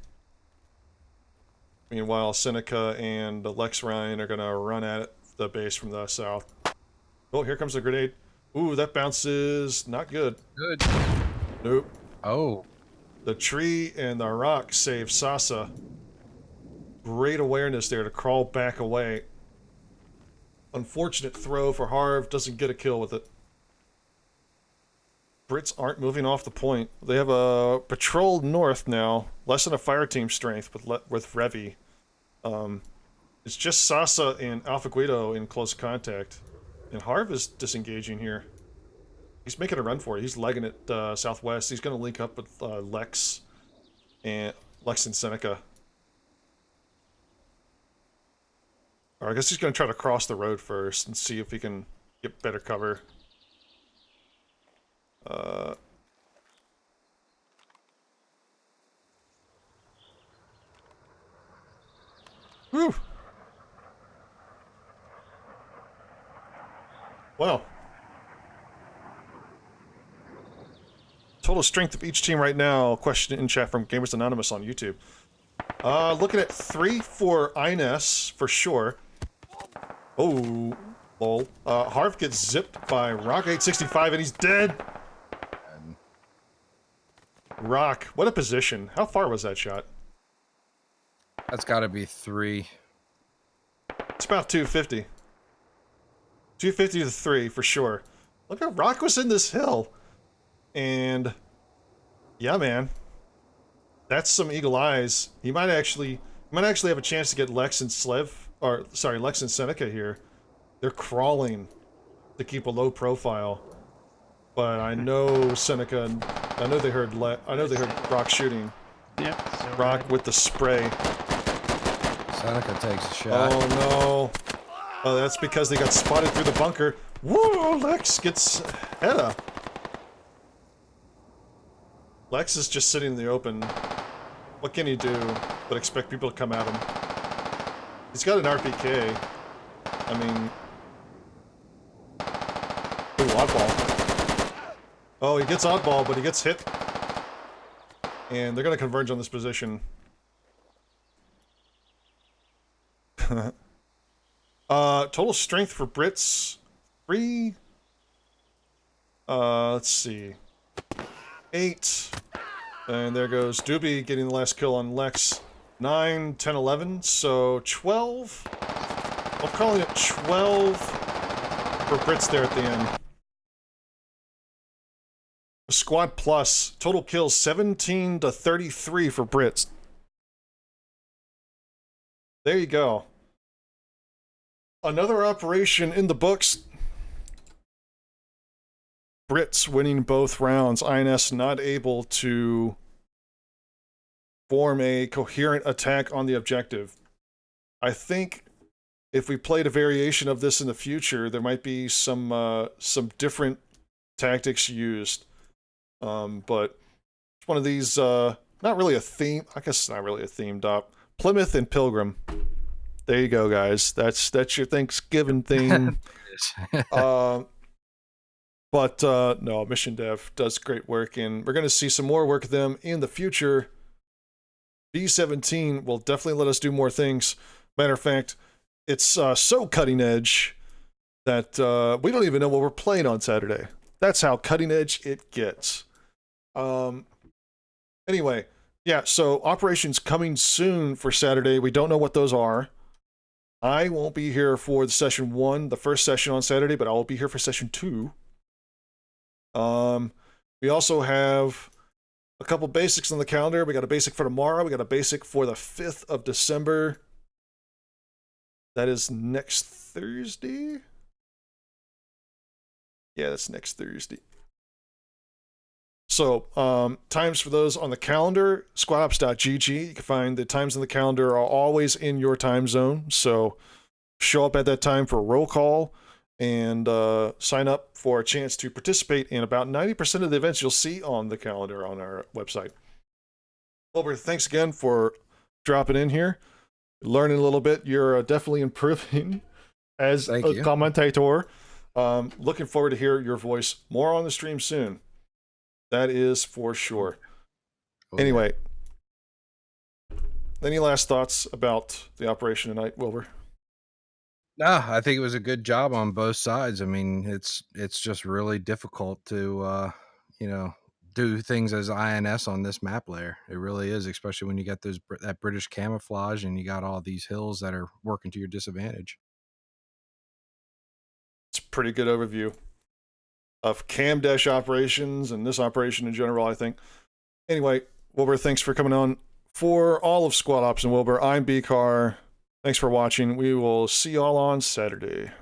Meanwhile, Seneca and Lex Ryan are gonna run at the base from the south. Oh, here comes the grenade. Ooh, that bounces not good. Good. Nope. Oh. The tree and the rock save Sasa. Great awareness there to crawl back away. Unfortunate throw for Harv, doesn't get a kill with it. Brits aren't moving off the point. They have a patrol north now, less than a fire team strength with Revi. It's just Sasa and Alpha Guido in close contact. And Harv is disengaging here. He's making a run for it. He's legging it southwest. He's going to link up with Lex and Seneca. Or I guess he's going to try to cross the road first and see if he can get better cover. Whew. Well. Total strength of each team right now. Question in chat from Gamers Anonymous on YouTube. Looking at 3 for INS for sure. Oh, lol. Harv gets zipped by Rock 865 and he's dead. Rock, what a position. How far was that shot? That's got to be 3. It's about 250. 250 to 3 for sure. Look at Rock was in this hill. And yeah, man. That's some eagle eyes. He might actually have a chance to get Lex and Lex and Seneca here. They're crawling to keep a low profile. But I know Seneca, I know they heard Rock shooting. Yep. So Rock with the spray. Seneca takes a shot. Oh no. Oh, that's because they got spotted through the bunker. Whoa, Lex gets Hedda. Lex is just sitting in the open. What can he do but expect people to come at him? He's got an RPK. I mean... Ooh, oddball. Oh, he gets oddball, but he gets hit. And they're gonna converge on this position. Total strength for Brits. 3... let's see. 8. And there goes Doobie getting the last kill on Lex. 9, 10, 11. So 12. I'm calling it 12 for Brits there at the end. Squad plus. Total kills 17 to 33 for Brits. There you go. Another operation in the books. Brits winning both rounds. INS not able to form a coherent attack on the objective. I think if we played a variation of this in the future, there might be some different tactics used. But it's one of these, not really a theme. I guess it's not really a themed up. Plymouth and Pilgrim. There you go, guys. That's your Thanksgiving theme. But no, Mission Dev does great work, and we're going to see some more work of them in the future. B17 will definitely let us do more things. Matter of fact, it's so cutting edge that we don't even know what we're playing on Saturday. That's how cutting edge it gets. Anyway, yeah, so operations coming soon for Saturday. We don't know what those are. I won't be here for the session 1, the first session on Saturday, but I will be here for session 2. We also have a couple basics on the calendar. We got a basic for tomorrow. We got a basic for the 5th of December. That is next Thursday. Yeah, that's next Thursday. So, times for those on the calendar, squadops.gg. You can find the times on the calendar are always in your time zone. So, show up at that time for a roll call and sign up for a chance to participate in about 90% of the events you'll see on the calendar on our website. Wilbur, thanks again for dropping in here, learning a little bit. You're definitely improving as a commentator. Looking forward to hear your voice more on the stream soon. That is for sure. Anyway, any last thoughts about the operation tonight, Wilbur? No, I think it was a good job on both sides. I mean, it's just really difficult to do things as INS on this map layer. It really is, especially when you got that British camouflage and you got all these hills that are working to your disadvantage. It's a pretty good overview of cam dash operations and this operation in general, I think. Anyway, Wilbur, thanks for coming on. For all of Squad Ops and Wilbur, I'm bcarr. Thanks for watching. We will see y'all on Saturday.